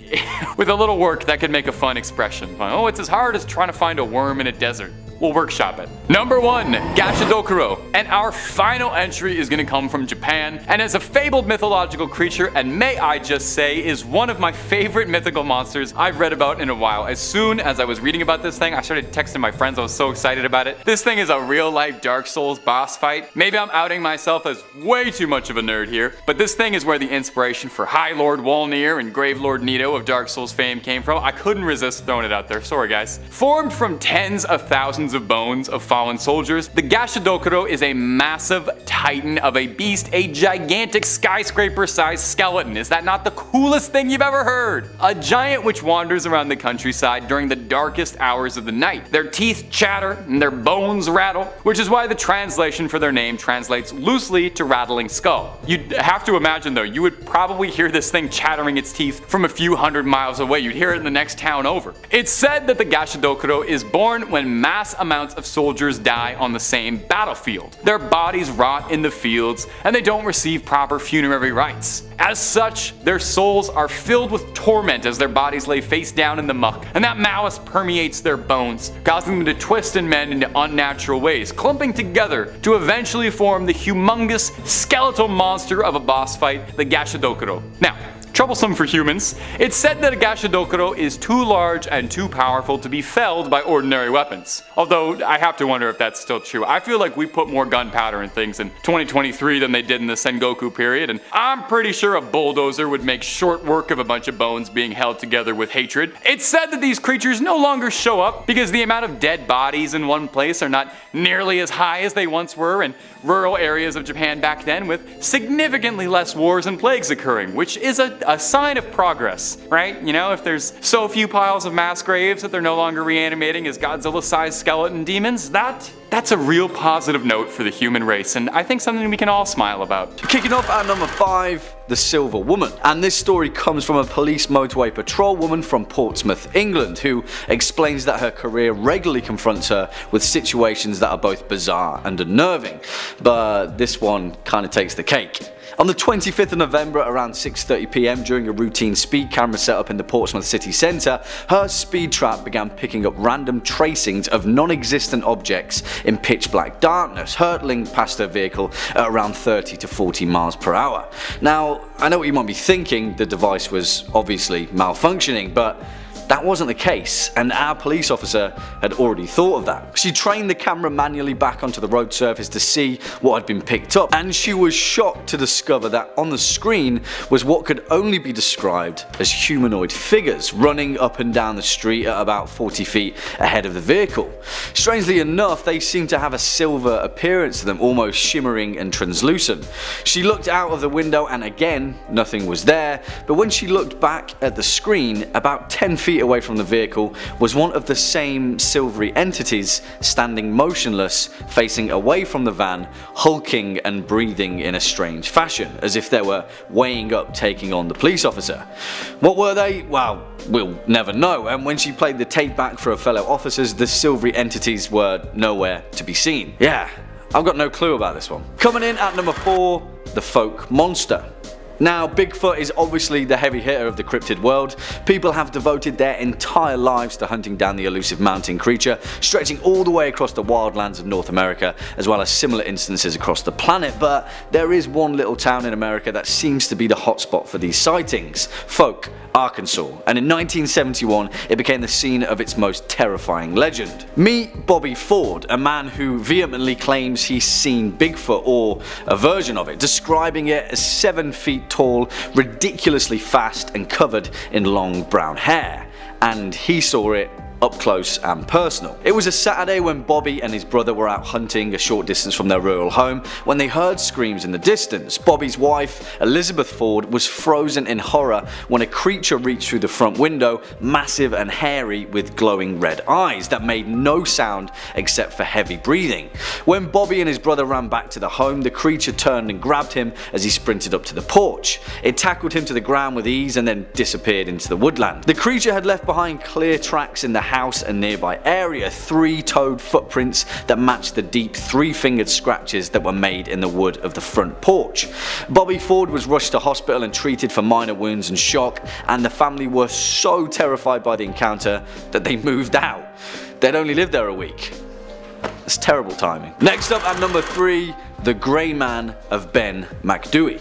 with a little work, that could make a fun expression. Oh, it's as hard as trying to find a worm in a desert. We'll workshop it. Number 1, Gashadokuro. And our final entry is gonna come from Japan, and as a fabled mythological creature, and may I just say, is one of my favorite mythical monsters I've read about in a while. As soon as I was reading about this thing, I started texting my friends. I was so excited about it. This thing is a real-life Dark Souls boss fight. Maybe I'm outing myself as way too much of a nerd here, but this thing is where the inspiration for High Lord Wolnir and Grave Lord Nito of Dark Souls fame came from. I couldn't resist throwing it out there. Sorry, guys. Formed from tens of thousands of bones of fallen soldiers, the Gashadokuro is a massive titan of a beast, a gigantic skyscraper-sized skeleton. Is that not the coolest thing you've ever heard? A giant which wanders around the countryside during the darkest hours of the night. Their teeth chatter and their bones rattle, which is why the translation for their name translates loosely to rattling skull. You'd have to imagine though, you would probably hear this thing chattering its teeth from a few hundred miles away. You'd hear it in the next town over. It's said that the Gashadokuro is born when mass amounts of soldiers die on the same battlefield. Their bodies rot in the fields, and they don't receive proper funerary rites. As such, their souls are filled with torment as their bodies lay face down in the muck, and that malice permeates their bones, causing them to twist and mend into unnatural ways, clumping together to eventually form the humongous skeletal monster of a boss fight, the Gashadokuro. Now, troublesome for humans. It's said that a Gashadokuro is too large and too powerful to be felled by ordinary weapons. Although, I have to wonder if that's still true. I feel like we put more gunpowder in things in 2023 than they did in the Sengoku period, and I'm pretty sure a bulldozer would make short work of a bunch of bones being held together with hatred. It's said that these creatures no longer show up because the amount of dead bodies in one place are not nearly as high as they once were in rural areas of Japan back then, with significantly less wars and plagues occurring, which is a sign of progress, right? You know, if there's so few piles of mass graves that they're no longer reanimating as Godzilla-sized skeleton demons, that's a real positive note for the human race, and I think something we can all smile about. Kicking off at number 5, the Silver Woman. And this story comes from a police motorway patrol woman from Portsmouth, England, who explains that her career regularly confronts her with situations that are both bizarre and unnerving. But this one kind of takes the cake. On the 25th of November around 6:30 PM during a routine speed camera setup in the Portsmouth city centre, her speed trap began picking up random tracings of non-existent objects in pitch black darkness, hurtling past her vehicle at around 30 to 40 miles per hour. Now, I know what you might be thinking, the device was obviously malfunctioning, but that wasn't the case, and our police officer had already thought of that. She trained the camera manually back onto the road surface to see what had been picked up, and she was shocked to discover that on the screen was what could only be described as humanoid figures running up and down the street at about 40 feet ahead of the vehicle. Strangely enough, they seemed to have a silver appearance to them, almost shimmering and translucent. She looked out of the window and again, nothing was there, but when she looked back at the screen, about 10 feet away from the vehicle was one of the same silvery entities standing motionless, facing away from the van, hulking and breathing in a strange fashion, as if they were weighing up taking on the police officer. What were they? Well, we'll never know, and when she played the tape back for her fellow officers, the silvery entities were nowhere to be seen. Yeah, I've got no clue about this one. Coming in at number 4, the Folk Monster. Now, Bigfoot is obviously the heavy hitter of the cryptid world. People have devoted their entire lives to hunting down the elusive mountain creature, stretching all the way across the wildlands of North America, as well as similar instances across the planet. But there is one little town in America that seems to be the hotspot for these sightings: Folk, Arkansas, and in 1971 it became the scene of its most terrifying legend. Meet Bobby Ford, a man who vehemently claims he's seen Bigfoot, or a version of it, describing it as 7 feet tall, ridiculously fast and covered in long brown hair. And he saw it up close and personal. It was a Saturday when Bobby and his brother were out hunting a short distance from their rural home when they heard screams in the distance. Bobby's wife, Elizabeth Ford, was frozen in horror when a creature reached through the front window, massive and hairy with glowing red eyes that made no sound except for heavy breathing. When Bobby and his brother ran back to the home, the creature turned and grabbed him as he sprinted up to the porch. It tackled him to the ground with ease and then disappeared into the woodland. The creature had left behind clear tracks in the house and nearby area, 3-toed footprints that matched the deep 3-fingered scratches that were made in the wood of the front porch. Bobby Ford was rushed to hospital and treated for minor wounds and shock, and the family were so terrified by the encounter that they moved out. They'd only lived there a week. That's terrible timing. Next up at number 3, the Greyman of Ben Macdui.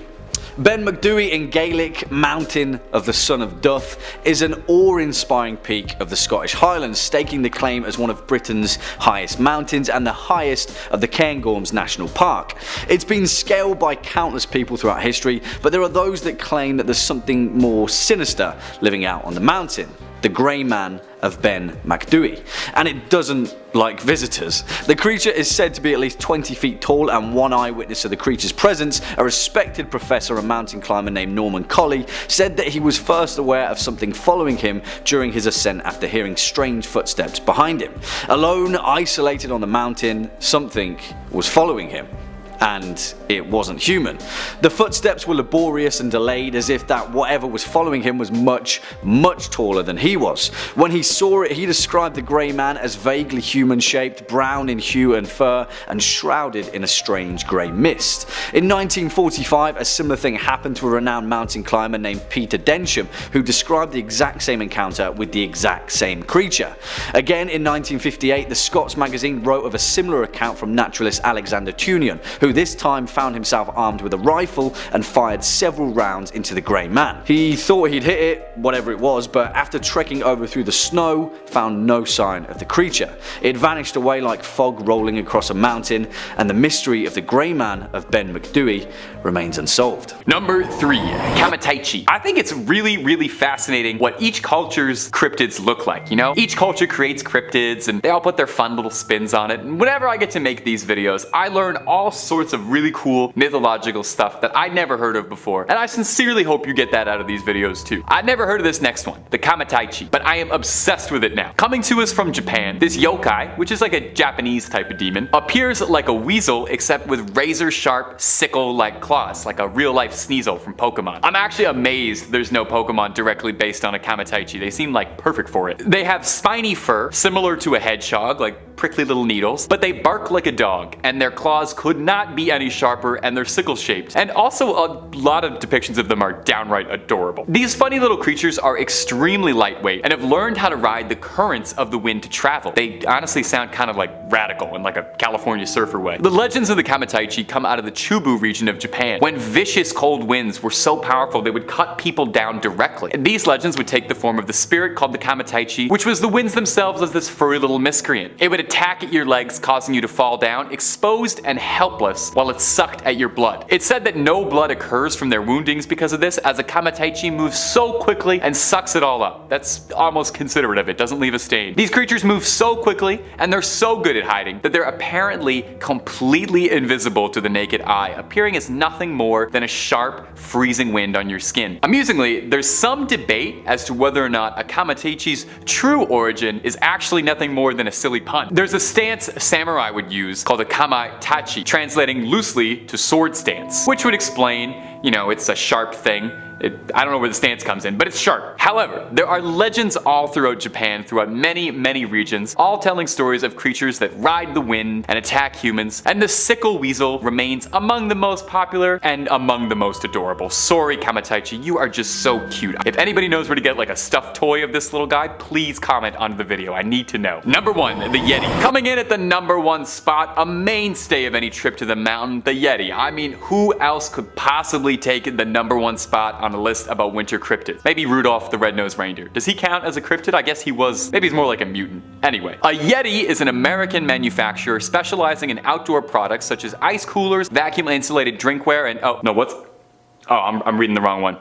Ben Macdui in Gaelic, Mountain of the Son of Duff, is an awe-inspiring peak of the Scottish Highlands, staking the claim as one of Britain's highest mountains and the highest of the Cairngorms National Park. It's been scaled by countless people throughout history, but there are those that claim that there's something more sinister living out on the mountain: the Greyman of Ben Macdui, and it doesn't like visitors. The creature is said to be at least 20 feet tall, and one eyewitness of the creature's presence, a respected professor and mountain climber named Norman Colley, said that he was first aware of something following him during his ascent after hearing strange footsteps behind him. Alone, isolated on the mountain, something was following him. And it wasn't human. The footsteps were laborious and delayed, as if that whatever was following him was much, much taller than he was. When he saw it, he described the Greyman as vaguely human-shaped, brown in hue and fur, and shrouded in a strange grey mist. In 1945, a similar thing happened to a renowned mountain climber named Peter Densham, who described the exact same encounter with the exact same creature. Again, in 1958, the Scots magazine wrote of a similar account from naturalist Alexander Tunian, who who this time found himself armed with a rifle and fired several rounds into the grey man. He thought he'd hit it, whatever it was, but after trekking over through the snow, found no sign of the creature. It vanished away like fog rolling across a mountain, and the mystery of the Greyman of Ben Macdui remains unsolved. Number 3. Kamaitachi. I think it's really fascinating what each culture's cryptids look like, you know? Each culture creates cryptids and they all put their fun little spins on it, and whenever I get to make these videos, I learn all sorts of really cool mythological stuff that I'd never heard of before, and I sincerely hope you get that out of these videos too. I'd never heard of this next one, the Kamaitachi, but I am obsessed with it now. Coming to us from Japan, this yokai, which is like a Japanese type of demon, appears like a weasel except with razor sharp sickle-like claws, like a real life Sneasel from Pokemon. I'm actually amazed there's no Pokemon directly based on a Kamaitachi. They seem like perfect for it. They have spiny fur, similar to a hedgehog, like prickly little needles, but they bark like a dog, and their claws could not be any sharper, and they're sickle shaped. And also a lot of depictions of them are downright adorable. These funny little creatures are extremely lightweight and have learned how to ride the currents of the wind to travel. They honestly sound kind of like radical in like a California surfer way. The legends of the Kamaitachi come out of the Chubu region of Japan, when vicious cold winds were so powerful they would cut people down directly. And these legends would take the form of the spirit called the Kamaitachi, which was the winds themselves as this furry little miscreant. It would attack at your legs, causing you to fall down, exposed and helpless, while it sucked at your blood. It's said that no blood occurs from their woundings because of this, as a Kamaitachi moves so quickly and sucks it all up. That's almost considerate of it, doesn't leave a stain. These creatures move so quickly, and they're so good at hiding, that they're apparently completely invisible to the naked eye, appearing as nothing more than a sharp, freezing wind on your skin. Amusingly, there's some debate as to whether or not a Kamaitachi's true origin is actually nothing more than a silly pun. There's a stance samurai would use called a Kamaitachi, translating loosely to sword stance, which would explain, you know, it's a sharp thing. I don't know where the stance comes in, but it's sharp. However, there are legends all throughout Japan, throughout many regions, all telling stories of creatures that ride the wind and attack humans, and the sickle weasel remains among the most popular and among the most adorable. Sorry Kamaitachi, you are just so cute. If anybody knows where to get like a stuffed toy of this little guy, please comment under the video, I need to know. Number 1, the Yeti. Coming in at the number 1 spot, a mainstay of any trip to the mountain, the Yeti. I mean, who else could possibly take the number 1 spot on a list about winter cryptids? Maybe Rudolph the Red-Nosed Reindeer. Does he count as a cryptid? I guess he was. Maybe he's more like a mutant. Anyway, a Yeti is an American manufacturer specializing in outdoor products such as ice coolers, vacuum insulated drinkware, and I'm reading the wrong one.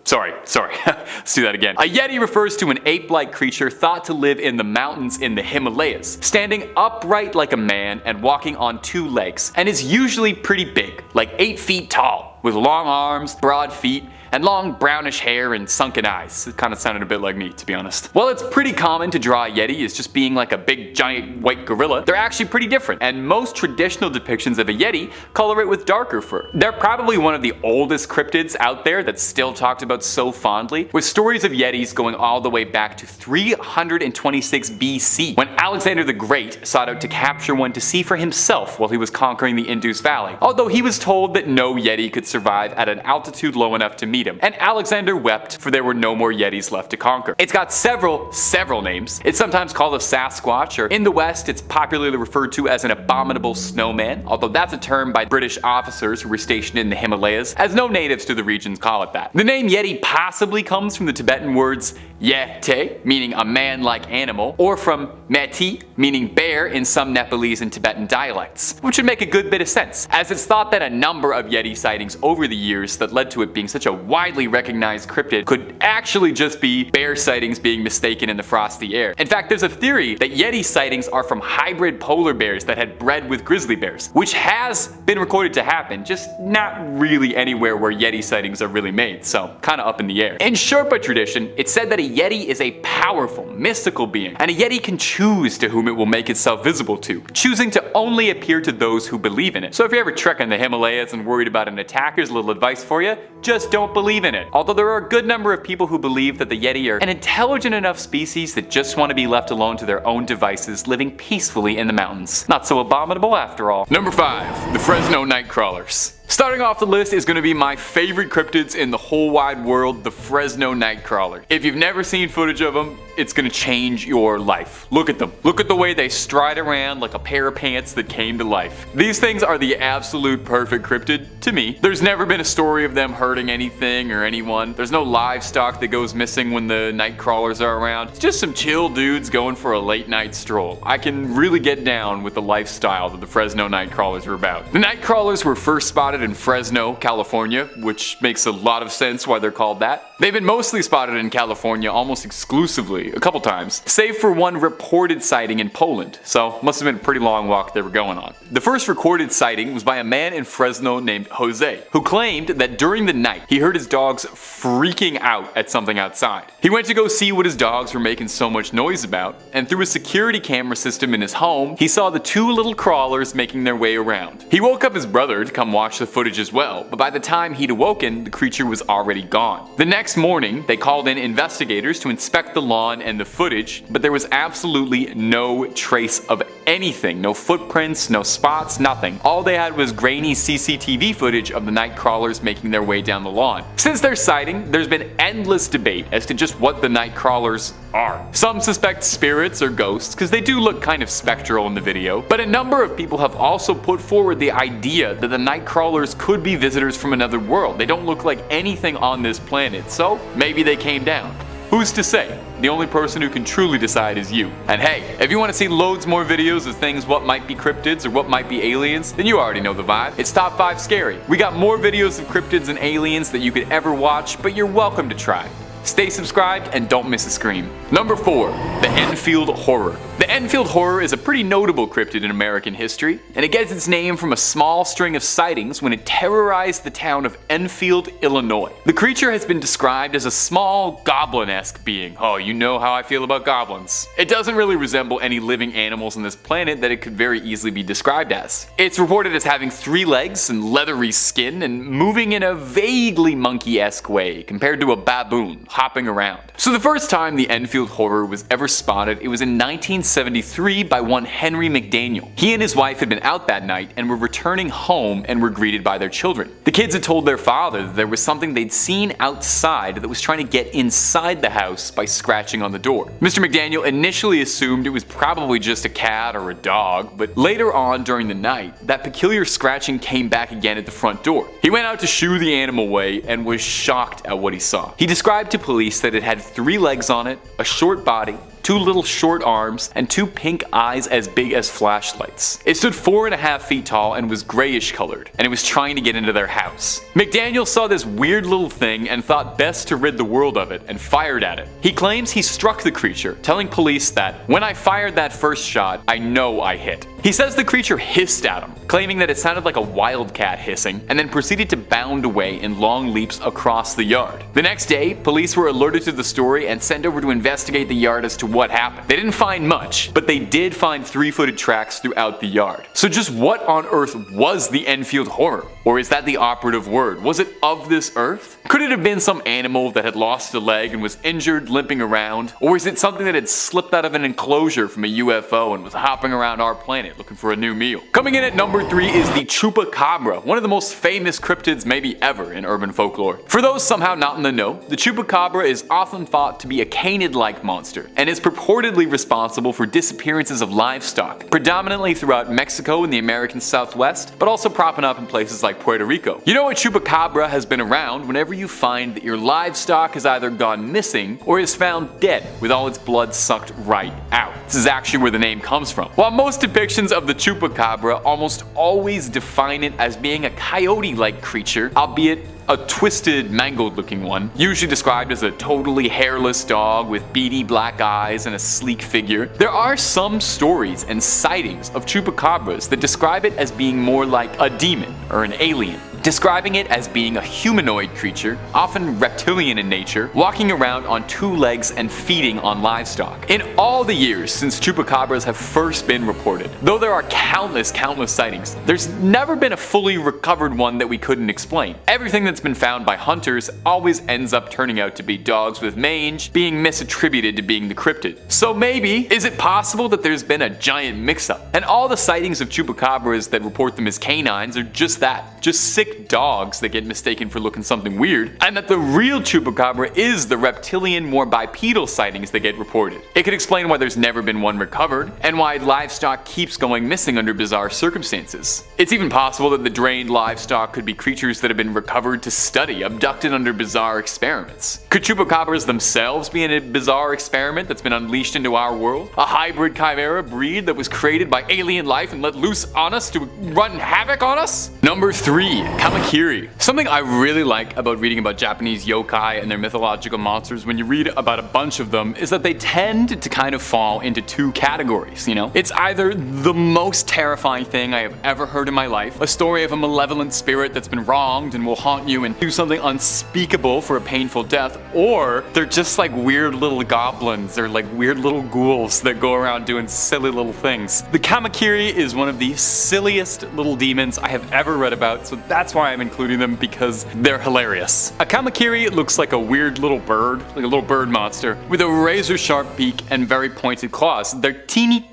Sorry. Let's do that again. A Yeti refers to an ape-like creature thought to live in the mountains in the Himalayas, standing upright like a man and walking on 2 legs, and is usually pretty big, like 8 feet tall, with long arms, broad feet, and long brownish hair and sunken eyes. It kind of sounded a bit like me, to be honest. While it's pretty common to draw a Yeti as just being like a big giant white gorilla, they're actually pretty different, and most traditional depictions of a Yeti color it with darker fur. They're probably one of the oldest cryptids out there that's still talked about so fondly, with stories of Yetis going all the way back to 326 BC, when Alexander the Great sought out to capture one to see for himself while he was conquering the Indus Valley, although he was told that no Yeti could survive at an altitude low enough to meet him, and Alexander wept, for there were no more Yetis left to conquer. It's got several names. It's sometimes called a Sasquatch, or in the West it's popularly referred to as an abominable snowman, although that's a term by British officers who were stationed in the Himalayas, as no natives to the regions call it that. The name Yeti possibly comes from the Tibetan words Yete, meaning a man-like animal, or from Meti, meaning bear in some Nepalese and Tibetan dialects, which would make a good bit of sense, as it's thought that a number of Yeti sightings over the years that led to it being such a widely recognized cryptid could actually just be bear sightings being mistaken in the frosty air. In fact, there's a theory that Yeti sightings are from hybrid polar bears that had bred with grizzly bears, which has been recorded to happen, just not really anywhere where Yeti sightings are really made, so kinda up in the air. In Sherpa tradition, it's said that a Yeti is a powerful, mystical being, and a Yeti can choose to whom it will make itself visible to, choosing to only appear to those who believe in it. So if you're ever trekking the Himalayas and worried about an attack, here's a little advice for you: just don't believe in it. Although there are a good number of people who believe that the Yeti are an intelligent enough species that just want to be left alone to their own devices, living peacefully in the mountains. Not so abominable after all. Number 5, the Fresno Nightcrawlers. Starting off the list is going to be my favorite cryptids in the whole wide world, the Fresno Nightcrawler. If you've never seen footage of them, it's going to change your life. Look at them. Look at the way they stride around like a pair of pants that came to life. These things are the absolute perfect cryptid to me. There's never been a story of them hurting anything or anyone. There's no livestock that goes missing when the Nightcrawlers are around. It's just some chill dudes going for a late night stroll. I can really get down with the lifestyle that the Fresno Nightcrawlers are about. The Nightcrawlers were first spotted in Fresno, California, which makes a lot of sense why they're called that. They've been mostly spotted in California almost exclusively, a couple times, save for one reported sighting in Poland, so must have been a pretty long walk they were going on. The first recorded sighting was by a man in Fresno named Jose, who claimed that during the night he heard his dogs freaking out at something outside. He went to go see what his dogs were making so much noise about, and through a security camera system in his home, he saw the two little crawlers making their way around. He woke up his brother to come watch the footage as well, but by the time he'd awoken, the creature was already gone. The next morning, they called in investigators to inspect the lawn and the footage, but there was absolutely no trace of anything. No footprints, no spots, nothing. All they had was grainy CCTV footage of the Nightcrawlers making their way down the lawn. Since their sighting, there's been endless debate as to just what the Nightcrawlers are. Some suspect spirits or ghosts, because they do look kind of spectral in the video, but a number of people have also put forward the idea that the Nightcrawlers could be visitors from another world. They don't look like anything on this planet, so maybe they came down. Who's to say? The only person who can truly decide is you. And hey, if you want to see loads more videos of things what might be cryptids or what might be aliens, then you already know the vibe. It's Top 5 Scary. We got more videos of cryptids and aliens that you could ever watch, but you're welcome to try. Stay subscribed and don't miss a scream. Number 4. The Enfield Horror. The Enfield Horror is a pretty notable cryptid in American history, and it gets its name from a small string of sightings when it terrorized the town of Enfield, Illinois. The creature has been described as a small, goblin-esque being. Oh, you know how I feel about goblins. It doesn't really resemble any living animals on this planet that it could very easily be described as. It's reported as having 3 legs and leathery skin and moving in a vaguely monkey-esque way compared to a baboon hopping around. So the first time the Enfield Horror was ever spotted, it was in 1973 by one Henry McDaniel. He and his wife had been out that night and were returning home and were greeted by their children. The kids had told their father that there was something they'd seen outside that was trying to get inside the house by scratching on the door. Mr. McDaniel initially assumed it was probably just a cat or a dog, but later on during the night, that peculiar scratching came back again at the front door. He went out to shoo the animal away and was shocked at what he saw. He described to police that it had 3 legs on it, a short body, 2 little short arms, and 2 pink eyes as big as flashlights. It stood 4.5 feet tall and was grayish colored, and it was trying to get into their house. McDaniel saw this weird little thing and thought best to rid the world of it and fired at it. He claims he struck the creature, telling police that, "When I fired that first shot, I know I hit." He says the creature hissed at him, claiming that it sounded like a wildcat hissing, and then proceeded to bound away in long leaps across the yard. The next day, police were alerted to the story and sent over to investigate the yard as to what happened. They didn't find much, but they did find 3-footed tracks throughout the yard. So just what on earth was the Enfield Horror? Or is that the operative word? Was it of this earth? Could it have been some animal that had lost a leg and was injured limping around? Or is it something that had slipped out of an enclosure from a UFO and was hopping around our planet looking for a new meal? Coming in at number 3 is the Chupacabra, one of the most famous cryptids maybe ever in urban folklore. For those somehow not in the know, the Chupacabra is often thought to be a canid-like monster, and is purportedly responsible for disappearances of livestock, predominantly throughout Mexico and the American Southwest, but also propping up in places like Puerto Rico. You know, a Chupacabra has been around whenever you find that your livestock has either gone missing or is found dead with all its blood sucked right out. This is actually where the name comes from. While most depictions of the Chupacabra almost always define it as being a coyote-like creature, albeit a twisted, mangled looking one, usually described as a totally hairless dog with beady black eyes and a sleek figure, there are some stories and sightings of Chupacabras that describe it as being more like a demon or an alien, describing it as being a humanoid creature, often reptilian in nature, walking around on 2 legs and feeding on livestock. In all the years since Chupacabras have first been reported, though there are countless sightings, there's never been a fully recovered one that we couldn't explain. Everything that's been found by hunters always ends up turning out to be dogs with mange, being misattributed to being the cryptid. So maybe, is it possible that there's been a giant mix-up, and all the sightings of Chupacabras that report them as canines are just that, just sick sick dogs that get mistaken for looking something weird, and that the real Chupacabra is the reptilian, more bipedal sightings that get reported. It could explain why there's never been one recovered, and why livestock keeps going missing under bizarre circumstances. It's even possible that the drained livestock could be creatures that have been recovered to study, abducted under bizarre experiments. Could Chupacabras themselves be in a bizarre experiment that's been unleashed into our world? A hybrid chimera breed that was created by alien life and let loose on us to run havoc on us? Number 3. Kamakiri. Something I really like about reading about Japanese yokai and their mythological monsters when you read about a bunch of them is that they tend to kind of fall into 2 categories, you know? It's either the most terrifying thing I have ever heard in my life, a story of a malevolent spirit that's been wronged and will haunt you and do something unspeakable for a painful death, or they're just like weird little goblins or like weird little ghouls that go around doing silly little things. The Kamakiri is one of the silliest little demons I have ever read about, so that's why I'm including them, because they're hilarious. A Kamakiri looks like a weird little bird, like a little bird monster, with a razor sharp beak and very pointed claws. They're teeny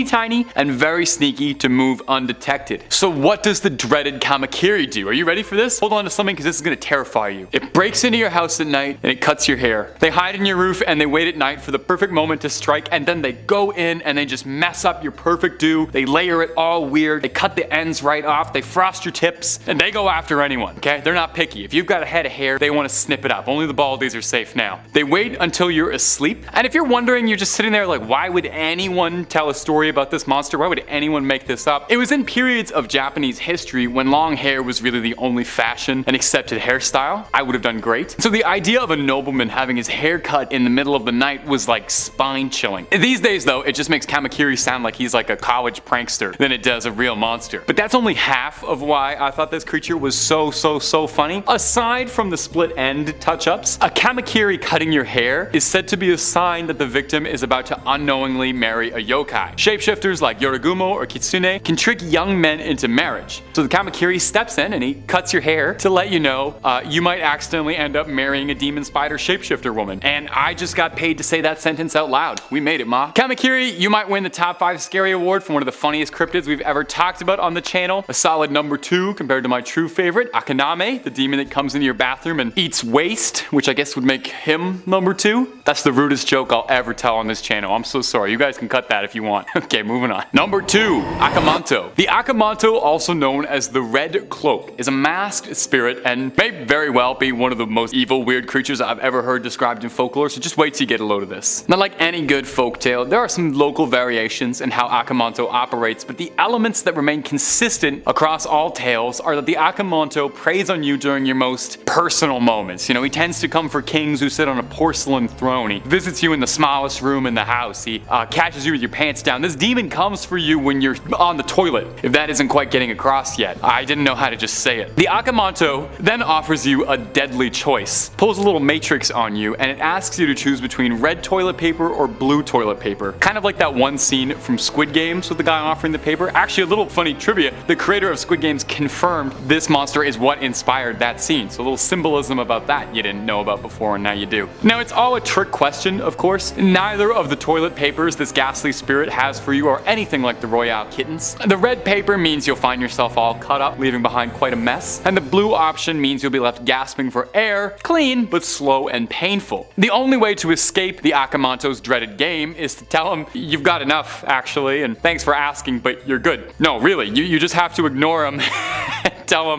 tiny and very sneaky to move undetected. So what does the dreaded Kamakiri do? Are you ready for this? Hold on to something, because this is going to terrify you. It breaks into your house at night and it cuts your hair. They hide in your roof and they wait at night for the perfect moment to strike, and then they go in and they just mess up your perfect do. They layer it all weird. They cut the ends right off. They frost your tips, and they go after anyone, okay? They're not picky. If you've got a head of hair, they want to snip it up. Only the baldies are safe now. They wait until you're asleep, and if you're wondering, you're just sitting there like, why would anyone tell a story about this monster? Why would anyone make this up? It was in periods of Japanese history when long hair was really the only fashion and accepted hairstyle. I would have done great. So the idea of a nobleman having his hair cut in the middle of the night was like spine chilling. These days though, it just makes Kamakiri sound like he's like a college prankster than it does a real monster. But that's only half of why I thought this creature was so funny. Aside from the split end touch-ups, a Kamakiri cutting your hair is said to be a sign that the victim is about to unknowingly marry a yokai. Shapeshifters like Yorigumo or Kitsune can trick young men into marriage. So the Kamakiri steps in and he cuts your hair to let you know you might accidentally end up marrying a demon spider shapeshifter woman. And I just got paid to say that sentence out loud. We made it, ma. Kamakiri, you might win the top 5 scary award for one of the funniest cryptids we've ever talked about on the channel. A solid number 2 compared to my true favorite, Akaname, the demon that comes into your bathroom and eats waste, which I guess would make him number 2. That's the rudest joke I'll ever tell on this channel. I'm so sorry. You guys can cut that if you want. Okay, moving on. Number 2, Akamanto. The Akamanto, also known as the Red Cloak, is a masked spirit and may very well be one of the most evil, weird creatures I've ever heard described in folklore, so just wait till you get a load of this. Not like any good folktale, there are some local variations in how Akamanto operates, but the elements that remain consistent across all tales are that the Akamanto preys on you during your most personal moments. You know, he tends to come for kings who sit on a porcelain throne. He visits you in the smallest room in the house. He catches you with your pants down. This demon comes for you when you're on the toilet, if that isn't quite getting across yet. I didn't know how to just say it. The Akamanto then offers you a deadly choice, pulls a little matrix on you, and it asks you to choose between red toilet paper or blue toilet paper. Kind of like that one scene from Squid Games with the guy offering the paper. Actually, a little funny trivia, the creator of Squid Games confirmed this monster is what inspired that scene. So a little symbolism about that you didn't know about before, and now you do. Now, it's all a trick question, of course. Neither of the toilet papers this ghastly spirit has for you are anything like the Royale kittens. The red paper means you'll find yourself all cut up, leaving behind quite a mess, and the blue option means you'll be left gasping for air, clean but slow and painful. The only way to escape the Akamanto's dreaded game is to tell him you've got enough, actually, and thanks for asking, but you're good. No, really, you just have to ignore him. Tell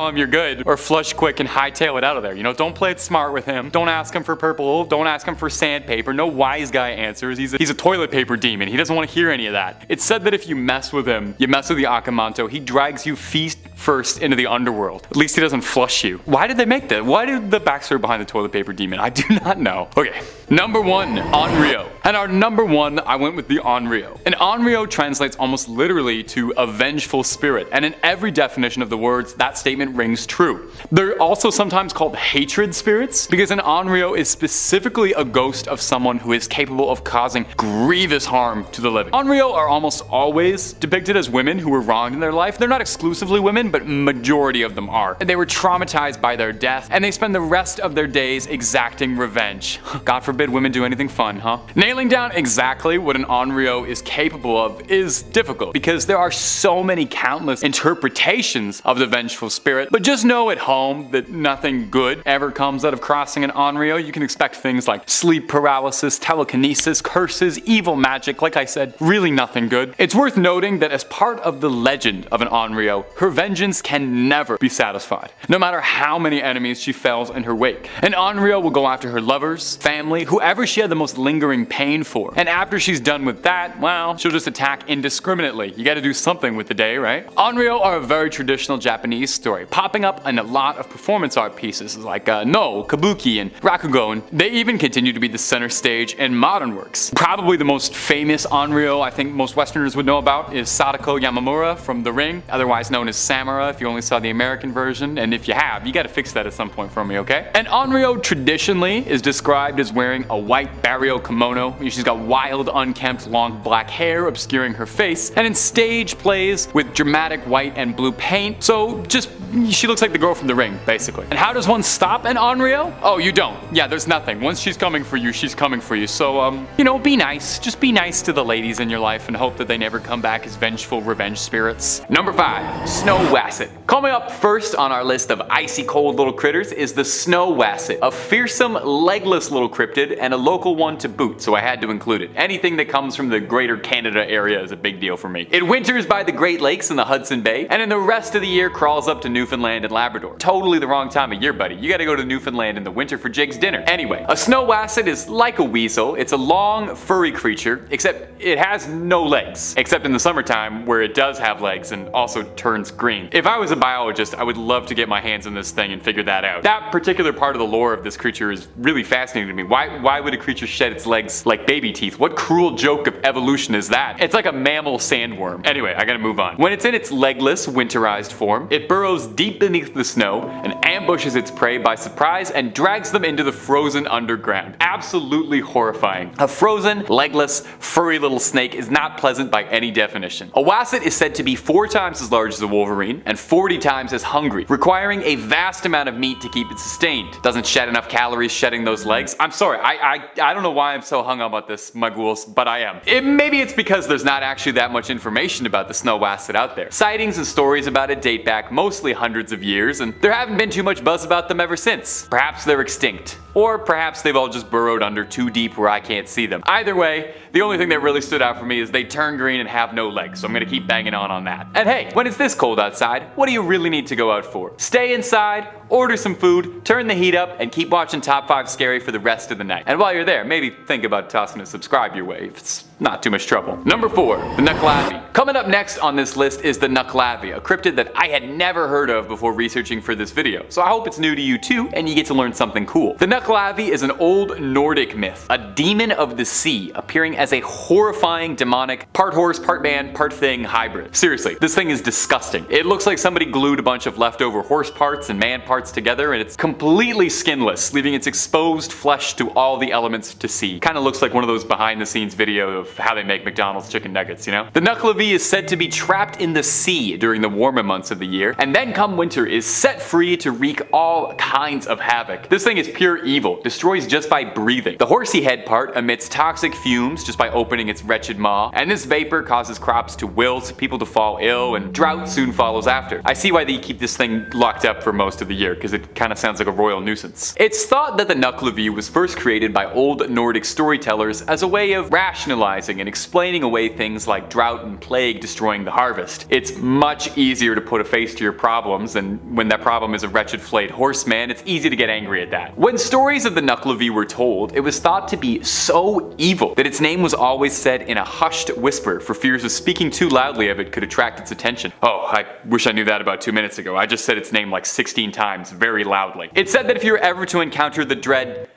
him you're good, or flush quick and hightail it out of there. You know, don't play it smart with him. Don't ask him for purple. Don't ask him for sandpaper. No wise guy answers. He's a toilet paper demon. He doesn't want to hear any of that. It's said that if you mess with him, you mess with the Akamanto, he drags you feet first into the underworld. At least he doesn't flush you. Why did they make that? Why did the backstory behind the toilet paper demon? I do not know. Okay, number 1, Onryo. And our number 1, I went with the Onryo. And Onryo translates almost literally to a vengeful spirit, and in every definition of the words, that statement rings true. They're also sometimes called hatred spirits, because an Onryo is specifically a ghost of someone who is capable of causing grievous harm to the living. Onryo are almost always depicted as women who were wronged in their life. They're not exclusively women, but majority of them are. They were traumatized by their death, and they spend the rest of their days exacting revenge. God forbid women do anything fun, huh? Nailing Nailing down exactly what an Onryo is capable of is difficult because there are so many countless interpretations of the vengeful spirit, but just know at home that nothing good ever comes out of crossing an Onryo. You can expect things like sleep paralysis, telekinesis, curses, evil magic, like I said, really nothing good. It's worth noting that as part of the legend of an Onryo, her vengeance can never be satisfied, no matter how many enemies she fells in her wake. An Onryo will go after her lovers, family, whoever she had the most lingering pain for, and after she's done with that, well, she'll just attack indiscriminately. You gotta do something with the day, right? Onryo are a very traditional Japanese story, popping up in a lot of performance art pieces like No, Kabuki, and Rakugo, and they even continue to be the center stage in modern works. Probably the most famous Onryo I think most Westerners would know about is Sadako Yamamura from The Ring, otherwise known as Samura if you only saw the American version, and if you have, you gotta fix that at some point for me, okay? An Onryo traditionally is described as wearing a white barrio kimono. She's got wild, unkempt, long black hair obscuring her face, and in stage plays with dramatic white and blue paint, so just she looks like the girl from The Ring, basically. And how does one stop an Onryo? Oh, you don't. Yeah, there's nothing. Once she's coming for you, she's coming for you. So, you know, be nice. Just be nice to the ladies in your life and hope that they never come back as vengeful revenge spirits. Number 5, Snow Wasset. Coming up first on our list of icy cold little critters is the Snow Wasset, a fearsome, legless little cryptid and a local one to boot, so I had to include it. Anything that comes from the greater Canada area is a big deal for me. It winters by the Great Lakes in the Hudson Bay, and in the rest of the year crawls up to Newfoundland and Labrador. Totally the wrong time of year, buddy. You gotta go to Newfoundland in the winter for Jake's dinner. Anyway, a Snow Wasset is like a weasel. It's a long, furry creature, except it has no legs. Except in the summertime, where it does have legs and also turns green. If I was a biologist, I would love to get my hands on this thing and figure that out. That particular part of the lore of this creature is really fascinating to me. Why would a creature shed its legs like baby teeth? What cruel joke of evolution is that? It's like a mammal sandworm. Anyway, I gotta move on. When it's in its legless, winterized form, it burrows deep beneath the snow and ambushes its prey by surprise and drags them into the frozen underground. Absolutely horrifying. A frozen, legless, furry little snake is not pleasant by any definition. A wasset is said to be 4 times as large as a wolverine and 40 times as hungry, requiring a vast amount of meat to keep it sustained. Doesn't shed enough calories shedding those legs. I'm sorry, I don't know why I'm so hung up about this, my ghouls, but I am. Maybe it's because there's not actually that much information about the Snow Wasset out there. Sightings and stories about it date back mostly hundreds of years, and there haven't been too much buzz about them ever since. Perhaps they're extinct. Or perhaps they've all just burrowed under too deep where I can't see them. Either way, the only thing that really stood out for me is they turn green and have no legs, so I'm gonna keep banging on that. And hey, when it's this cold outside, what do you really need to go out for? Stay inside, order some food, turn the heat up, and keep watching Top 5 Scary for the rest of the night. And while you're there, maybe think about tossing a subscribe your way if it's not too much trouble. Number 4, the Nuckelavee. Coming up next on this list is the Nuckelavee, a cryptid that I had never heard of before researching for this video, so I hope it's new to you too and you get to learn something cool. The Nuckelavee is an old Nordic myth, a demon of the sea appearing as a horrifying demonic, part horse, part man, part thing hybrid. Seriously, this thing is disgusting. It looks like somebody glued a bunch of leftover horse parts and man parts together, and it's completely skinless, leaving its exposed flesh to all the elements to see. Kinda looks like one of those behind the scenes videos of how they make McDonald's chicken nuggets, you know? The Nuckelavee is said to be trapped in the sea during the warmer months of the year, and then come winter is set free to wreak all kinds of havoc. This thing is pure evil, destroys just by breathing. The horsey head part emits toxic fumes just by opening its wretched maw, and this vapor causes crops to wilt, people to fall ill, and drought soon follows after. I see why they keep this thing locked up for most of the year, because it kinda sounds like a royal nuisance. It's thought that the Nuckelavee was first created by old Nordic storytellers as a way of rationalizing and explaining away things like drought and plague destroying the harvest. It's much easier to put a face to your problems, and when that problem is a wretched flayed horseman, it's easy to get angry at that. When stories of the Nuckelavee were told, it was thought to be so evil that its name was always said in a hushed whisper for fears of speaking too loudly of it could attract its attention. Oh, I wish I knew that about 2 minutes ago. I just said its name like 16 times very loudly. It's said that if you were ever to encounter the dread